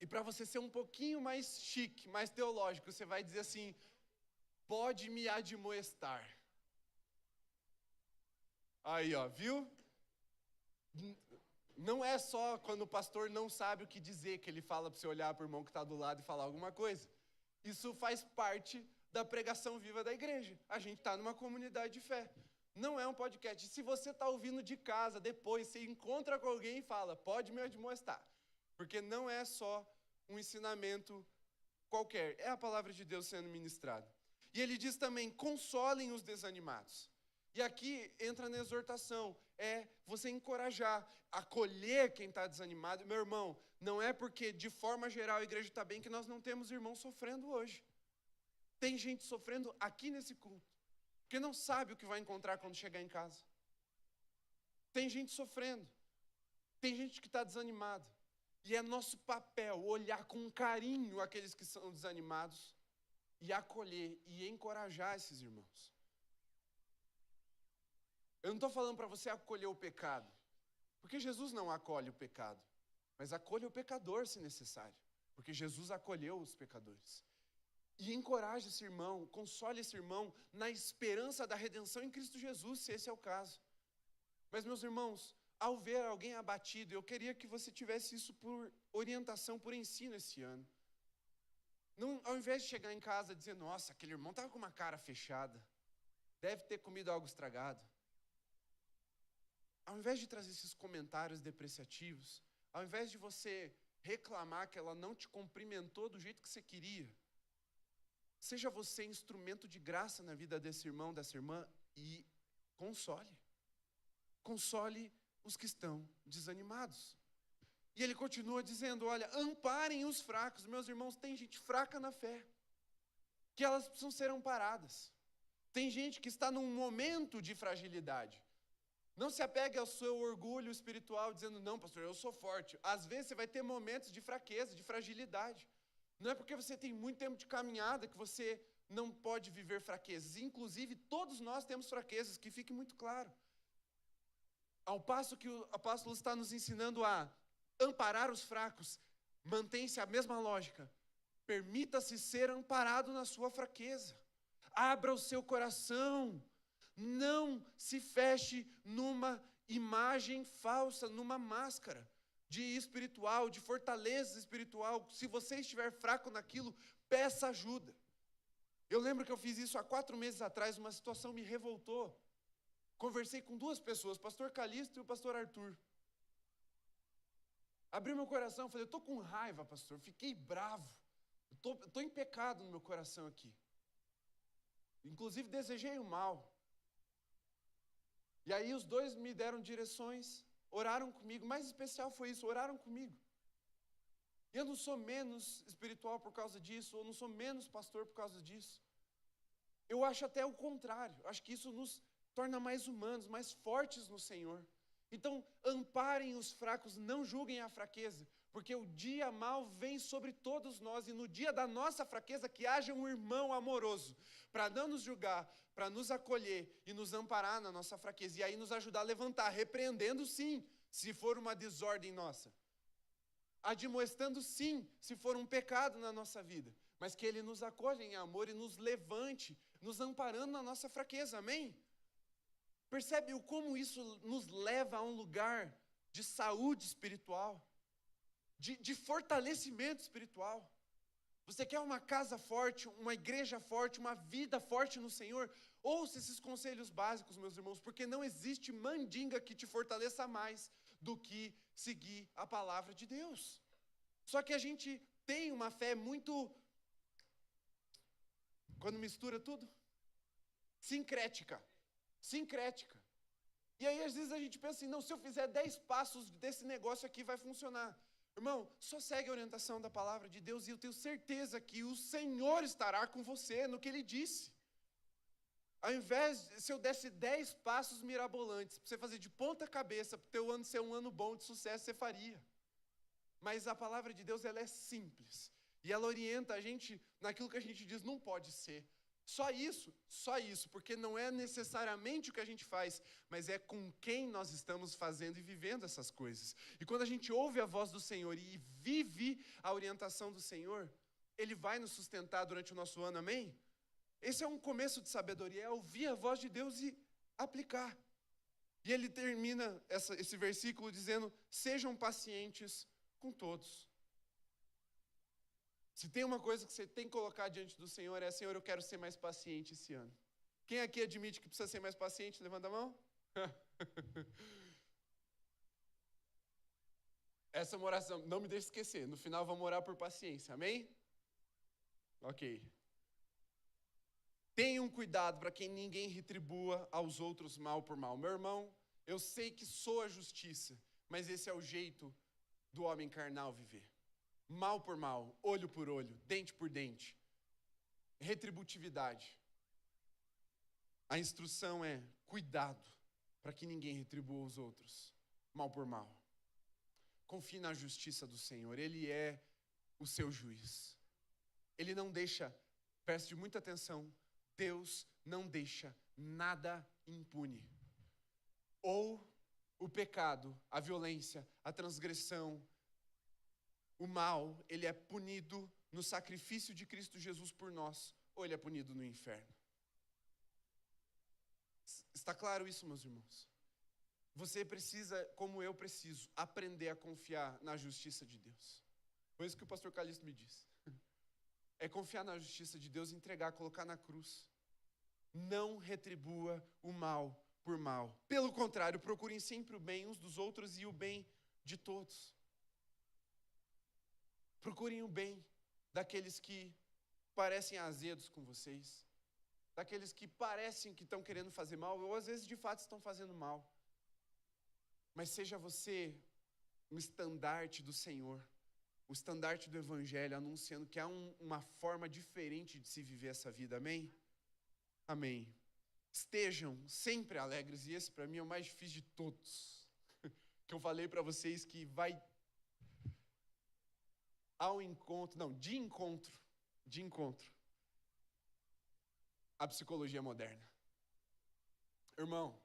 E para você ser um pouquinho mais chique, mais teológico, você vai dizer assim, pode me admoestar. Aí, ó, viu? Não é só quando o pastor não sabe o que dizer que ele fala para você olhar para o irmão que está do lado e falar alguma coisa. Isso faz parte da pregação viva da igreja. A gente está numa comunidade de fé. Não é um podcast. Se você está ouvindo de casa, depois você encontra com alguém e fala, pode me admoestar. Porque não é só um ensinamento qualquer. É a palavra de Deus sendo ministrada. E ele diz também, consolem os desanimados. E aqui entra na exortação, é você encorajar, acolher quem está desanimado. Meu irmão, não é porque de forma geral a igreja está bem que nós não temos irmãos sofrendo hoje. Tem gente sofrendo aqui nesse culto, porque não sabe o que vai encontrar quando chegar em casa. Tem gente sofrendo, tem gente que está desanimada. E é nosso papel olhar com carinho aqueles que são desanimados e acolher e encorajar esses irmãos. Eu não estou falando para você acolher o pecado, porque Jesus não acolhe o pecado, mas acolhe o pecador se necessário, porque Jesus acolheu os pecadores. E encoraje esse irmão, console esse irmão na esperança da redenção em Cristo Jesus, se esse é o caso. Mas, meus irmãos, ao ver alguém abatido, eu queria que você tivesse isso por orientação, por ensino esse ano. Não, ao invés de chegar em casa e dizer, nossa, aquele irmão estava com uma cara fechada, deve ter comido algo estragado. Ao invés de trazer esses comentários depreciativos, ao invés de você reclamar que ela não te cumprimentou do jeito que você queria, seja você instrumento de graça na vida desse irmão, dessa irmã e console. Console os que estão desanimados. E ele continua dizendo, olha, amparem os fracos. Meus irmãos, tem gente fraca na fé, que elas precisam ser amparadas. Tem gente que está num momento de fragilidade. Não se apegue ao seu orgulho espiritual, dizendo, não, pastor, eu sou forte. Às vezes você vai ter momentos de fraqueza, de fragilidade. Não é porque você tem muito tempo de caminhada que você não pode viver fraquezas. Inclusive, todos nós temos fraquezas, que fique muito claro. Ao passo que o apóstolo está nos ensinando a amparar os fracos, mantém-se a mesma lógica. Permita-se ser amparado na sua fraqueza. Abra o seu coração. Não se feche numa imagem falsa, numa máscara de espiritual, de fortaleza espiritual. Se você estiver fraco naquilo, peça ajuda. Eu lembro que eu fiz isso há 4 meses atrás, uma situação me revoltou. Conversei com 2 pessoas, o pastor Calixto e o pastor Arthur. Abri meu coração, falei, eu estou com raiva, pastor, fiquei bravo. Estou em pecado no meu coração aqui. Inclusive, desejei o mal. E aí os 2 me deram direções, oraram comigo. O mais especial foi isso, oraram comigo. E eu não sou menos espiritual por causa disso, ou não sou menos pastor por causa disso. Eu acho até o contrário. Acho que isso nos torna mais humanos, mais fortes no Senhor. Então, amparem os fracos, não julguem a fraqueza, porque o dia mau vem sobre todos nós, e no dia da nossa fraqueza que haja um irmão amoroso, para não nos julgar, para nos acolher e nos amparar na nossa fraqueza, e aí nos ajudar a levantar, repreendendo sim, se for uma desordem nossa, admoestando sim, se for um pecado na nossa vida, mas que Ele nos acolha em amor e nos levante, nos amparando na nossa fraqueza, amém? Percebe como isso nos leva a um lugar de saúde espiritual, de fortalecimento espiritual. Você quer uma casa forte, uma igreja forte, uma vida forte no Senhor? Ouça esses conselhos básicos, meus irmãos, porque não existe mandinga que te fortaleça mais do que seguir a palavra de Deus. Só que a gente tem uma fé muito, quando mistura tudo, sincrética. E aí, às vezes, a gente pensa assim, não, se eu fizer 10 passos desse negócio aqui, vai funcionar. Irmão, só segue a orientação da palavra de Deus, e eu tenho certeza que o Senhor estará com você no que Ele disse. Ao invés, se eu desse 10 passos mirabolantes, para você fazer de ponta cabeça, para o teu ano ser um ano bom de sucesso, você faria. Mas a palavra de Deus, ela é simples. E ela orienta a gente naquilo que a gente diz, não pode ser. Só isso, porque não é necessariamente o que a gente faz, mas é com quem nós estamos fazendo e vivendo essas coisas. E quando a gente ouve a voz do Senhor e vive a orientação do Senhor, Ele vai nos sustentar durante o nosso ano, amém? Esse é um começo de sabedoria, é ouvir a voz de Deus e aplicar. E ele termina esse versículo dizendo, sejam pacientes com todos. Se tem uma coisa que você tem que colocar diante do Senhor, é, Senhor, eu quero ser mais paciente esse ano. Quem aqui admite que precisa ser mais paciente? Levanta a mão. Essa é uma oração, não me deixe esquecer. No final vamos orar por paciência, amém? Ok. Tenham cuidado para que ninguém retribua aos outros mal por mal. Meu irmão, eu sei que sou a justiça, mas esse é o jeito do homem carnal viver. Mal por mal, olho por olho, dente por dente. Retributividade. A instrução é cuidado para que ninguém retribua os outros, mal por mal. Confie na justiça do Senhor, Ele é o seu juiz. Ele não deixa, preste muita atenção, Deus não deixa nada impune. Ou o pecado, a violência, a transgressão, o mal, ele é punido no sacrifício de Cristo Jesus por nós, ou ele é punido no inferno. Está claro isso, meus irmãos? Você precisa, como eu preciso, aprender a confiar na justiça de Deus. Foi isso que o pastor Calixto me disse. É confiar na justiça de Deus, entregar, colocar na cruz. Não retribua o mal por mal. Pelo contrário, procurem sempre o bem uns dos outros e o bem de todos. Procurem o bem daqueles que parecem azedos com vocês, daqueles que parecem que estão querendo fazer mal, ou às vezes de fato estão fazendo mal. Mas seja você um estandarte do Senhor, o estandarte do Evangelho, anunciando que há uma forma diferente de se viver essa vida, amém? Amém. Estejam sempre alegres, e esse para mim é o mais difícil de todos, que eu falei para vocês que vai de encontro à psicologia moderna. Irmão,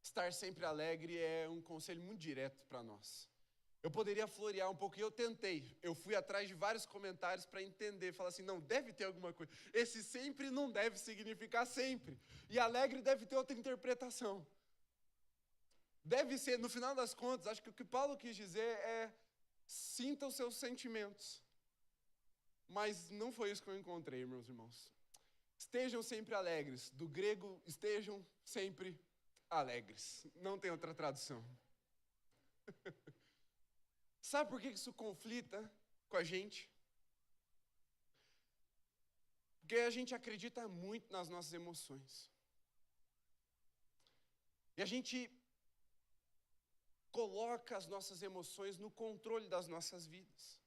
estar sempre alegre é um conselho muito direto para nós. Eu poderia florear um pouco, e eu tentei. Eu fui atrás de vários comentários para entender, falar assim, não, deve ter alguma coisa. Esse sempre não deve significar sempre. E alegre deve ter outra interpretação. Deve ser, no final das contas, acho que o que Paulo quis dizer é, sinta os seus sentimentos. Mas não foi isso que eu encontrei, meus irmãos. Estejam sempre alegres. Do grego, estejam sempre alegres. Não tem outra tradução. Sabe por que isso conflita com a gente? Porque a gente acredita muito nas nossas emoções. E a gente coloca as nossas emoções no controle das nossas vidas.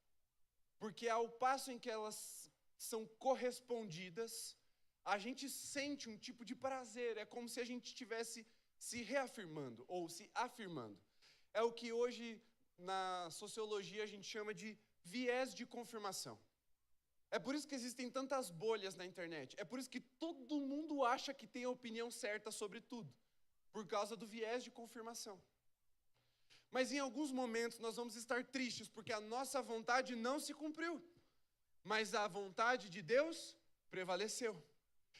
Porque ao passo em que elas são correspondidas, a gente sente um tipo de prazer. É como se a gente estivesse se reafirmando ou se afirmando. É o que hoje na sociologia a gente chama de viés de confirmação. É por isso que existem tantas bolhas na internet. É por isso que todo mundo acha que tem a opinião certa sobre tudo. Por causa do viés de confirmação. Mas em alguns momentos nós vamos estar tristes porque a nossa vontade não se cumpriu. Mas a vontade de Deus prevaleceu.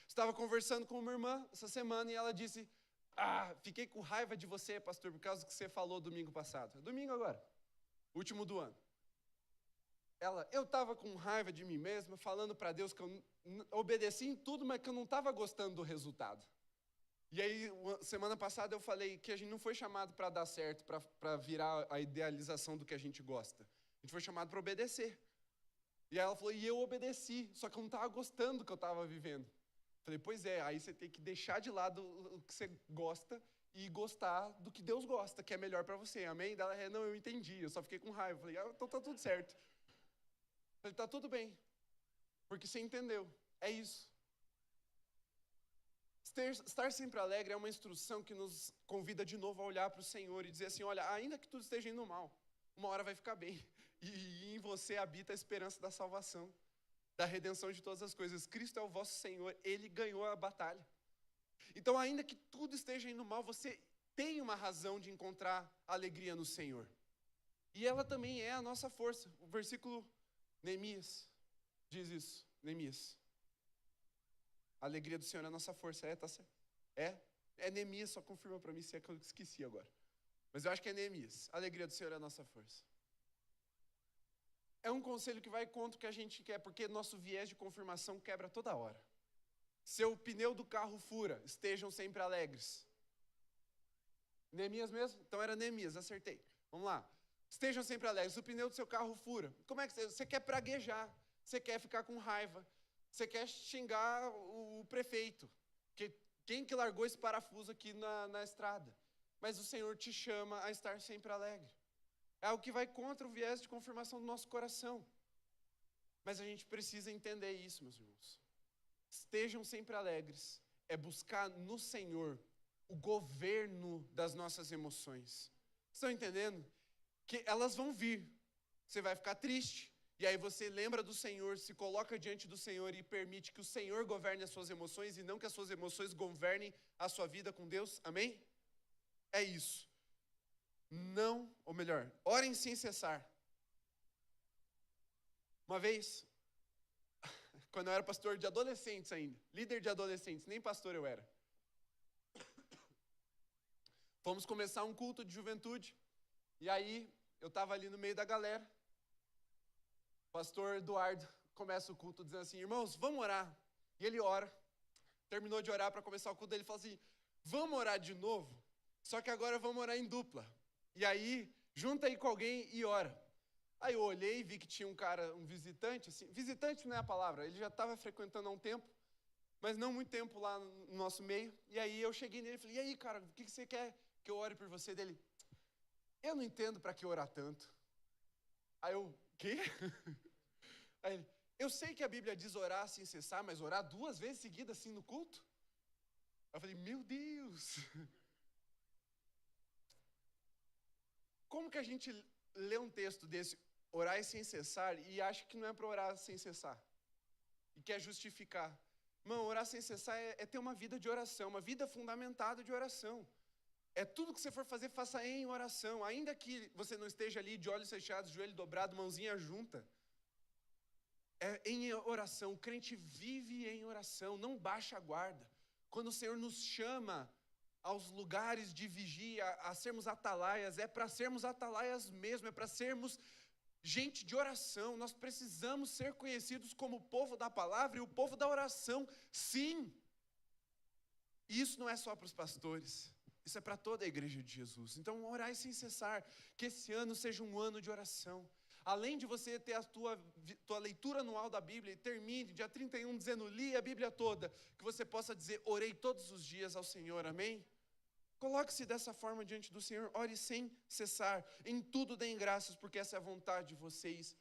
Estava conversando com uma irmã essa semana e ela disse: fiquei com raiva de você, pastor, por causa do que você falou domingo passado. Domingo agora, último do ano. Eu estava com raiva de mim mesma, falando para Deus que eu obedeci em tudo, mas que eu não estava gostando do resultado. E aí, semana passada eu falei que a gente não foi chamado para dar certo, para virar a idealização do que a gente gosta. A gente foi chamado para obedecer. E aí ela falou, e eu obedeci, só que eu não estava gostando do que eu estava vivendo. Falei, pois é, aí você tem que deixar de lado o que você gosta e gostar do que Deus gosta, que é melhor para você, amém? Daí ela, não, eu entendi, eu só fiquei com raiva. Falei, então tá tudo certo. Falei, tá tudo bem, porque você entendeu, é isso. Estar sempre alegre é uma instrução que nos convida de novo a olhar para o Senhor e dizer assim, olha, ainda que tudo esteja indo mal, uma hora vai ficar bem. E em você habita a esperança da salvação, da redenção de todas as coisas. Cristo é o vosso Senhor, Ele ganhou a batalha. Então, ainda que tudo esteja indo mal, você tem uma razão de encontrar alegria no Senhor. E ela também é a nossa força. O versículo Neemias diz isso, Neemias. A alegria do Senhor é a nossa força. Tá certo? É Neemias, só confirma para mim se é que eu esqueci agora. Mas eu acho que é Neemias. A alegria do Senhor é a nossa força. É um conselho que vai contra o que a gente quer, porque nosso viés de confirmação quebra toda hora. Seu pneu do carro fura, estejam sempre alegres. Neemias mesmo? Então era Neemias, acertei. Vamos lá. Estejam sempre alegres. O pneu do seu carro fura. Como é que você quer praguejar? Você quer ficar com raiva? Você quer xingar o prefeito? Que quem que largou esse parafuso aqui na estrada? Mas o Senhor te chama a estar sempre alegre. É algo que vai contra o viés de confirmação do nosso coração. Mas a gente precisa entender isso, meus irmãos. Estejam sempre alegres. É buscar no Senhor o governo das nossas emoções. Estão entendendo? Que elas vão vir. Você vai ficar triste. E aí você lembra do Senhor, se coloca diante do Senhor e permite que o Senhor governe as suas emoções e não que as suas emoções governem a sua vida com Deus. Amém? É isso. Não, ou melhor, orem sem cessar. Uma vez, quando eu era pastor de adolescentes ainda, líder de adolescentes, nem pastor eu era. Fomos começar um culto de juventude, e aí eu estava ali no meio da galera. O pastor Eduardo começa o culto dizendo assim, irmãos, vamos orar. E ele ora, terminou de orar para começar o culto, ele falou assim, vamos orar de novo, só que agora vamos orar em dupla. E aí, junta aí com alguém e ora. Aí eu olhei e vi que tinha um cara, um visitante, assim, visitante não é a palavra, ele já estava frequentando há um tempo, mas não muito tempo lá no nosso meio. E aí eu cheguei nele e falei, e aí, cara, o que você quer que eu ore por você? Dele, eu não entendo para que orar tanto. Aí eu, quê? Aí ele, eu sei que a Bíblia diz orar sem cessar, mas orar 2 vezes seguidas assim no culto? Aí eu falei, meu Deus! Como que a gente lê um texto desse? orar sem cessar e acha que não é para orar sem cessar. E quer justificar. Irmão, orar sem cessar é ter uma vida de oração, uma vida fundamentada de oração. É tudo que você for fazer, faça em oração. Ainda que você não esteja ali de olhos fechados, joelho dobrado, mãozinha junta. É em oração. O crente vive em oração, não baixa a guarda. Quando o Senhor nos chama aos lugares de vigia, a sermos atalaias, é para sermos atalaias mesmo, é para sermos gente de oração. Nós precisamos ser conhecidos como o povo da palavra e o povo da oração, sim. E isso não é só para os pastores, isso é para toda a igreja de Jesus. Então, orai sem cessar, que esse ano seja um ano de oração. Além de você ter a tua leitura anual da Bíblia, e termine dia 31 dizendo, li a Bíblia toda, que você possa dizer, orei todos os dias ao Senhor, amém? Coloque-se dessa forma diante do Senhor, ore sem cessar, em tudo deem graças, porque essa é a vontade de vocês,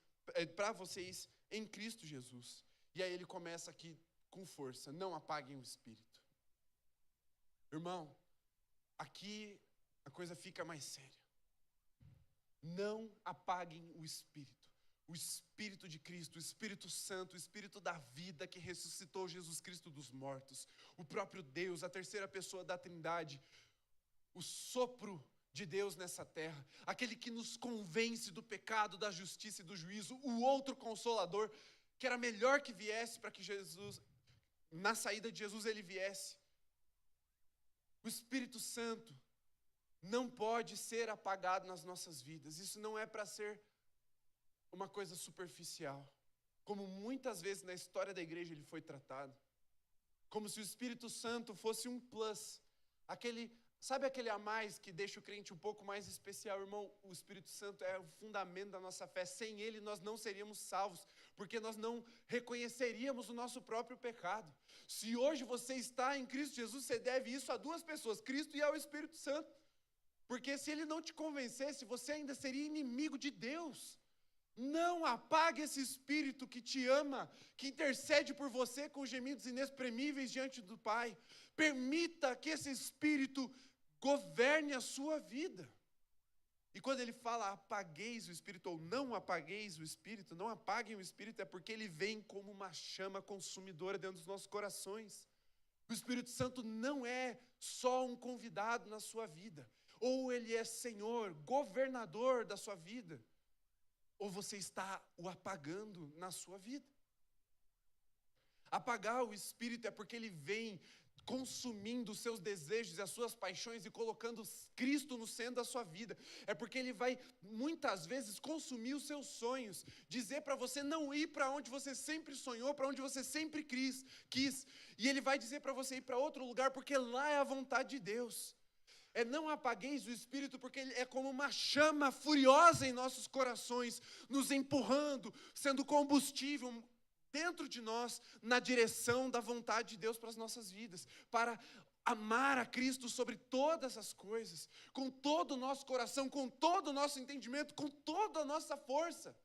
para vocês, em Cristo Jesus. E aí ele começa aqui com força, não apaguem o Espírito. Irmão, aqui a coisa fica mais séria. Não apaguem o Espírito de Cristo, o Espírito Santo, o Espírito da vida que ressuscitou Jesus Cristo dos mortos, o próprio Deus, a terceira pessoa da Trindade, o sopro de Deus nessa terra, aquele que nos convence do pecado, da justiça e do juízo, o outro Consolador, que era melhor que viesse para que Jesus, na saída de Jesus ele viesse. O Espírito Santo não pode ser apagado nas nossas vidas. Isso não é para ser uma coisa superficial, como muitas vezes na história da igreja ele foi tratado, como se o Espírito Santo fosse um plus, sabe aquele a mais que deixa o crente um pouco mais especial? Irmão, o Espírito Santo é o fundamento da nossa fé. Sem ele nós não seríamos salvos, porque nós não reconheceríamos o nosso próprio pecado. Se hoje você está em Cristo Jesus, você deve isso a duas pessoas, Cristo e ao Espírito Santo. Porque se ele não te convencesse, você ainda seria inimigo de Deus. Não apague esse Espírito que te ama, que intercede por você com gemidos inexprimíveis diante do Pai. Permita que esse Espírito governe a sua vida. E quando ele fala apagueis o Espírito ou não apagueis o Espírito, não apaguem o Espírito, é porque ele vem como uma chama consumidora dentro dos nossos corações. O Espírito Santo não é só um convidado na sua vida, ou ele é Senhor, governador da sua vida, ou você está o apagando na sua vida. Apagar o Espírito é porque ele vem consumindo os seus desejos e as suas paixões e colocando Cristo no centro da sua vida. É porque ele vai, muitas vezes, consumir os seus sonhos, dizer para você não ir para onde você sempre sonhou, para onde você sempre quis. E ele vai dizer para você ir para outro lugar, porque lá é a vontade de Deus. Não apagueis o Espírito, porque ele é como uma chama furiosa em nossos corações, nos empurrando, sendo combustível dentro de nós, na direção da vontade de Deus para as nossas vidas, para amar a Cristo sobre todas as coisas, com todo o nosso coração, com todo o nosso entendimento, com toda a nossa força.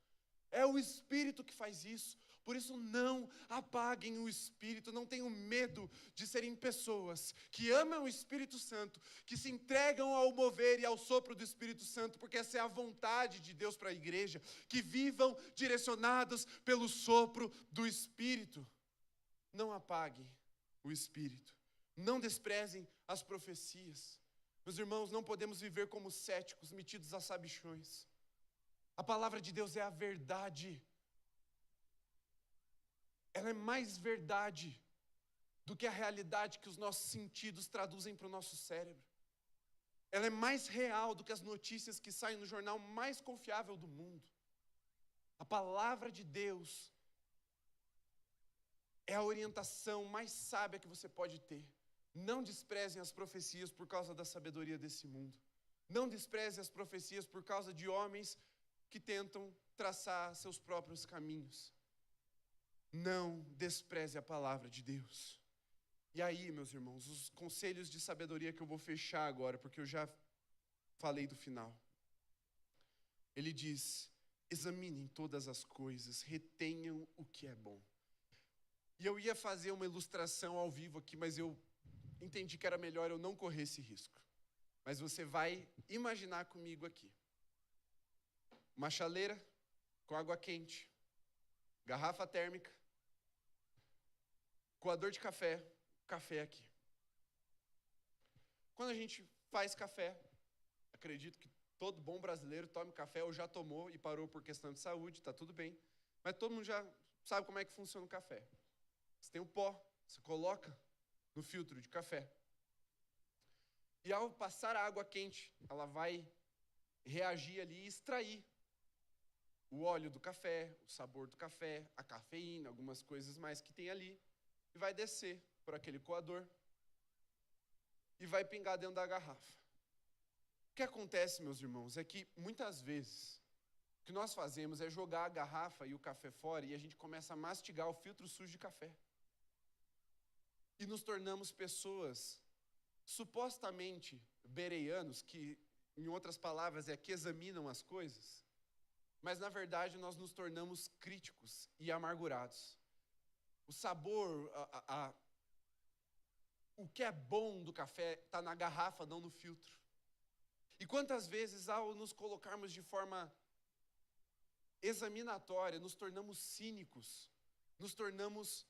É o Espírito que faz isso. Por isso não apaguem o Espírito, não tenham medo de serem pessoas que amam o Espírito Santo, que se entregam ao mover e ao sopro do Espírito Santo, porque essa é a vontade de Deus para a igreja, que vivam direcionados pelo sopro do Espírito. Não apaguem o Espírito, não desprezem as profecias. Meus irmãos, não podemos viver como céticos, metidos a sabichões. A palavra de Deus é a verdade. Ela é mais verdade do que a realidade que os nossos sentidos traduzem para o nosso cérebro. Ela é mais real do que as notícias que saem no jornal mais confiável do mundo. A palavra de Deus é a orientação mais sábia que você pode ter. Não desprezem as profecias por causa da sabedoria desse mundo. Não desprezem as profecias por causa de homens que tentam traçar seus próprios caminhos. Não despreze a palavra de Deus. E aí, meus irmãos, os conselhos de sabedoria que eu vou fechar agora, porque eu já falei do final. Ele diz, examinem todas as coisas, retenham o que é bom. E eu ia fazer uma ilustração ao vivo aqui, mas eu entendi que era melhor eu não correr esse risco. Mas você vai imaginar comigo aqui. Uma chaleira com água quente, garrafa térmica, coador de café, café aqui. Quando a gente faz café, acredito que todo bom brasileiro tome café ou já tomou e parou por questão de saúde, está tudo bem. Mas todo mundo já sabe como é que funciona o café. Você tem o pó, você coloca no filtro de café. E ao passar a água quente, ela vai reagir ali e extrair o óleo do café, o sabor do café, a cafeína, algumas coisas mais que tem ali, e vai descer por aquele coador e vai pingar dentro da garrafa. O que acontece, meus irmãos, é que muitas vezes o que nós fazemos é jogar a garrafa e o café fora e a gente começa a mastigar o filtro sujo de café. E nos tornamos pessoas supostamente bereianos, que, em outras palavras, é que examinam as coisas, mas, na verdade, nós nos tornamos críticos e amargurados. O sabor, o que é bom do café está na garrafa, não no filtro. E quantas vezes, ao nos colocarmos de forma examinatória, nos tornamos cínicos, nos tornamos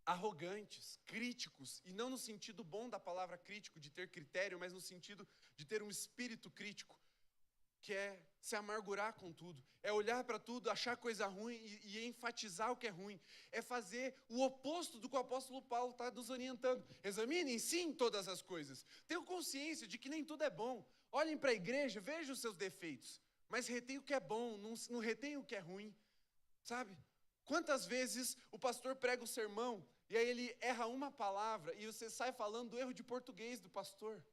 arrogantes, críticos, e não no sentido bom da palavra crítico, de ter critério, mas no sentido de ter um espírito crítico, que é se amargurar com tudo, é olhar para tudo, achar coisa ruim e enfatizar o que é ruim, é fazer o oposto do que o apóstolo Paulo está nos orientando. Examinem sim todas as coisas, tenham consciência de que nem tudo é bom, olhem para a igreja, vejam os seus defeitos, mas retém o que é bom, não retém o que é ruim, sabe? Quantas vezes o pastor prega o sermão e aí ele erra uma palavra e você sai falando do erro de português do pastor.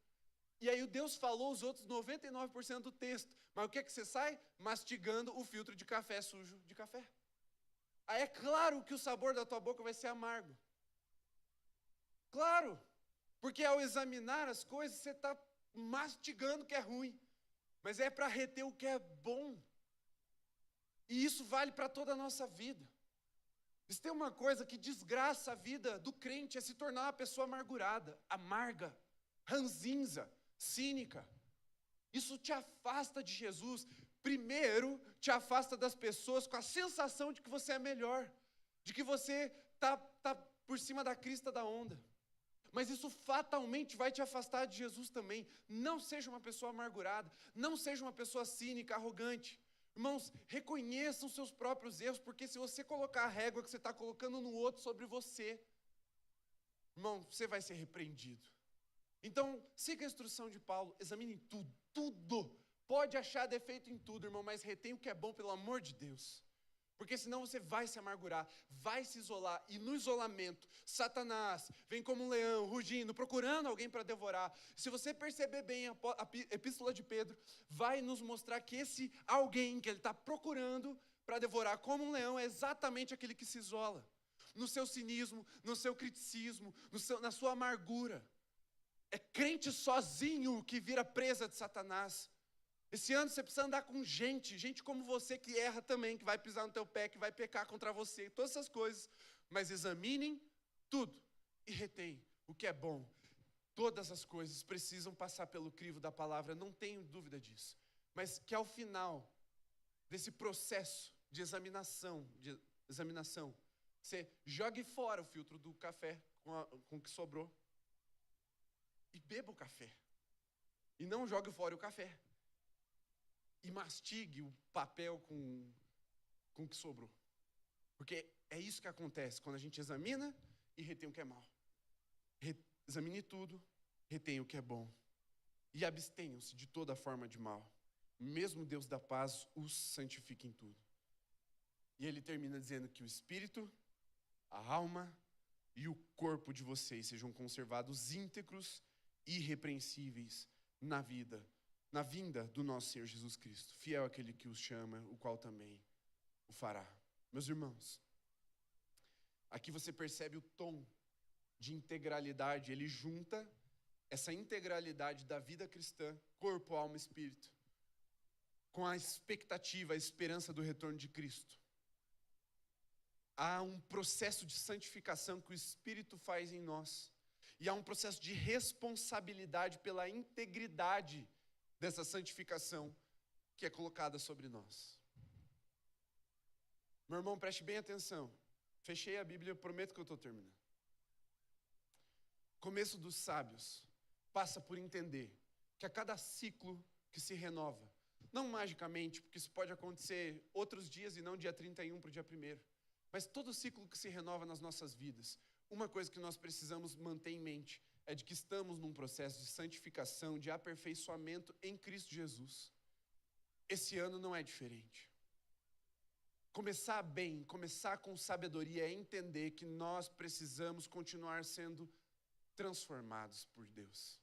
E aí o Deus falou os outros 99% do texto. Mas o que é que você sai? Mastigando o filtro de café sujo de café. Aí é claro que o sabor da tua boca vai ser amargo. Claro, porque ao examinar as coisas você está mastigando o que é ruim. Mas é para reter o que é bom. E isso vale para toda a nossa vida. Se tem uma coisa que desgraça a vida do crente, é se tornar uma pessoa amargurada, amarga, ranzinza, cínica. Isso te afasta de Jesus. Primeiro, te afasta das pessoas com a sensação de que você é melhor, de que você tá por cima da crista da onda. Mas isso fatalmente vai te afastar de Jesus também. Não seja uma pessoa amargurada, não seja uma pessoa cínica, arrogante. Irmãos, reconheçam seus próprios erros, porque se você colocar a régua que você está colocando no outro sobre você, irmão, você vai ser repreendido. Então, siga a instrução de Paulo, examine tudo. Pode achar defeito em tudo, irmão, mas retém o que é bom, pelo amor de Deus. Porque senão você vai se amargurar, vai se isolar, e no isolamento, Satanás vem como um leão, rugindo, procurando alguém para devorar. Se você perceber bem a epístola de Pedro, vai nos mostrar que esse alguém que ele está procurando para devorar como um leão é exatamente aquele que se isola. No seu cinismo, no seu criticismo, na sua amargura. É crente sozinho que vira presa de Satanás. Esse ano você precisa andar com gente como você que erra também, que vai pisar no teu pé, que vai pecar contra você, todas essas coisas. Mas examinem tudo e retém o que é bom. Todas as coisas precisam passar pelo crivo da palavra, não tenho dúvida disso. Mas que ao final desse processo de examinação, você jogue fora o filtro do café com o que sobrou e beba o café. E não jogue fora o café. E mastigue o papel com o que sobrou. Porque é isso que acontece quando a gente examina e retém o que é mal. Examine tudo, retém o que é bom. E abstenham-se de toda forma de mal. Mesmo Deus da paz os santifique em tudo. E ele termina dizendo que o espírito, a alma e o corpo de vocês sejam conservados íntegros e irrepreensíveis na vinda do nosso Senhor Jesus Cristo, fiel àquele que os chama, o qual também o fará. Meus irmãos, aqui você percebe o tom de integralidade, ele junta essa integralidade da vida cristã, corpo, alma e espírito, com a expectativa, a esperança do retorno de Cristo. Há um processo de santificação que o Espírito faz em nós, e há um processo de responsabilidade pela integridade dessa santificação que é colocada sobre nós. Meu irmão, preste bem atenção. Fechei a Bíblia, eu prometo que eu estou terminando. Começo dos sábios passa por entender que a cada ciclo que se renova, não magicamente, porque isso pode acontecer outros dias e não dia 31 para o dia 1º, mas todo ciclo que se renova nas nossas vidas, uma coisa que nós precisamos manter em mente é de que estamos num processo de santificação, de aperfeiçoamento em Cristo Jesus. Esse ano não é diferente. Começar bem, começar com sabedoria é entender que nós precisamos continuar sendo transformados por Deus.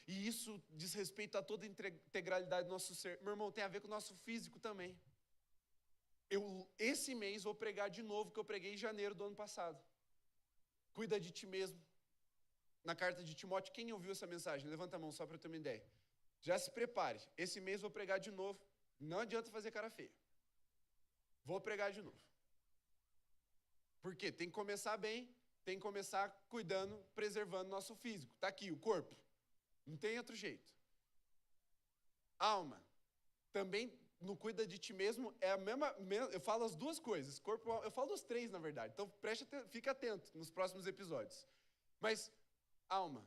E isso diz respeito a toda a integralidade do nosso ser. Meu irmão, tem a ver com o nosso físico também. Esse mês, vou pregar de novo, que eu preguei em janeiro do ano passado. Cuida de ti mesmo. Na carta de Timóteo, quem ouviu essa mensagem? Levanta a mão só para eu ter uma ideia. Já se prepare. Esse mês vou pregar de novo. Não adianta fazer cara feia. Vou pregar de novo. Por quê? Tem que começar bem, tem que começar cuidando, preservando nosso físico. Está aqui, o corpo. Não tem outro jeito. Alma. Também no cuida de ti mesmo é a mesma. Eu falo as duas coisas. Corpo, eu falo os três, na verdade. Então fica atento nos próximos episódios. Mas, alma.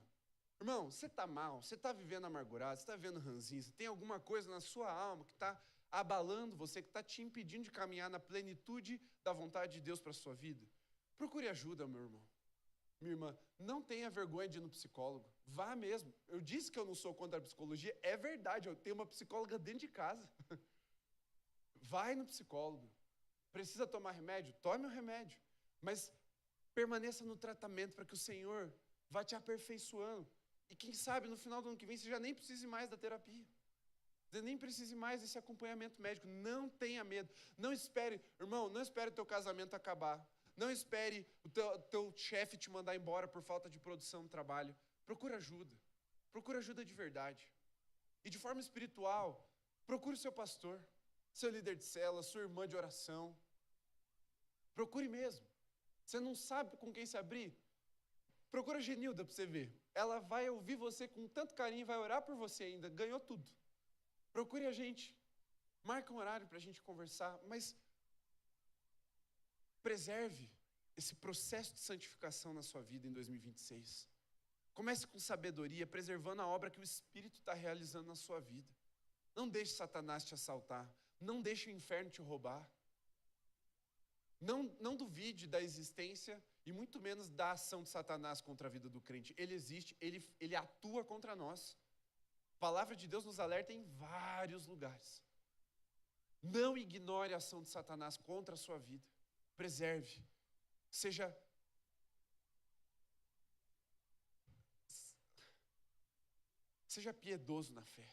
Irmão, você está mal, você está vivendo amargurado, você está vivendo ranzinho, você tem alguma coisa na sua alma que está abalando você, que está te impedindo de caminhar na plenitude da vontade de Deus para a sua vida. Procure ajuda, meu irmão. Minha irmã, não tenha vergonha de ir no psicólogo. Vá mesmo. Eu disse que eu não sou contra a psicologia. É verdade, eu tenho uma psicóloga dentro de casa. Vai no psicólogo. Precisa tomar remédio? Tome o remédio. Mas permaneça no tratamento para que o Senhor vá te aperfeiçoando. E quem sabe, no final do ano que vem, você já nem precise mais da terapia. Você nem precise mais desse acompanhamento médico. Não tenha medo. Não espere, irmão, não espere o teu casamento acabar. Não espere o teu chefe te mandar embora por falta de produção no trabalho. Procura ajuda. Procura ajuda de verdade. E de forma espiritual, procure o seu pastor, seu líder de célula, sua irmã de oração. Procure mesmo. Você não sabe com quem se abrir? Procura a Genilda para você ver. Ela vai ouvir você com tanto carinho, vai orar por você ainda. Ganhou tudo. Procure a gente. Marca um horário para a gente conversar. Mas preserve esse processo de santificação na sua vida em 2026. Comece com sabedoria, preservando a obra que o Espírito está realizando na sua vida. Não deixe Satanás te assaltar. Não deixe o inferno te roubar. Não duvide da existência e muito menos da ação de Satanás contra a vida do crente. Ele existe, ele atua contra nós. A palavra de Deus nos alerta em vários lugares. Não ignore a ação de Satanás contra a sua vida. Preserve. Seja piedoso na fé.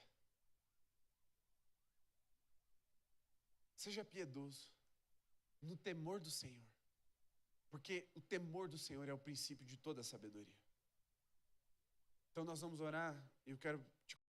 Seja piedoso no temor do Senhor. Porque o temor do Senhor é o princípio de toda a sabedoria. Então nós vamos orar. Eu quero te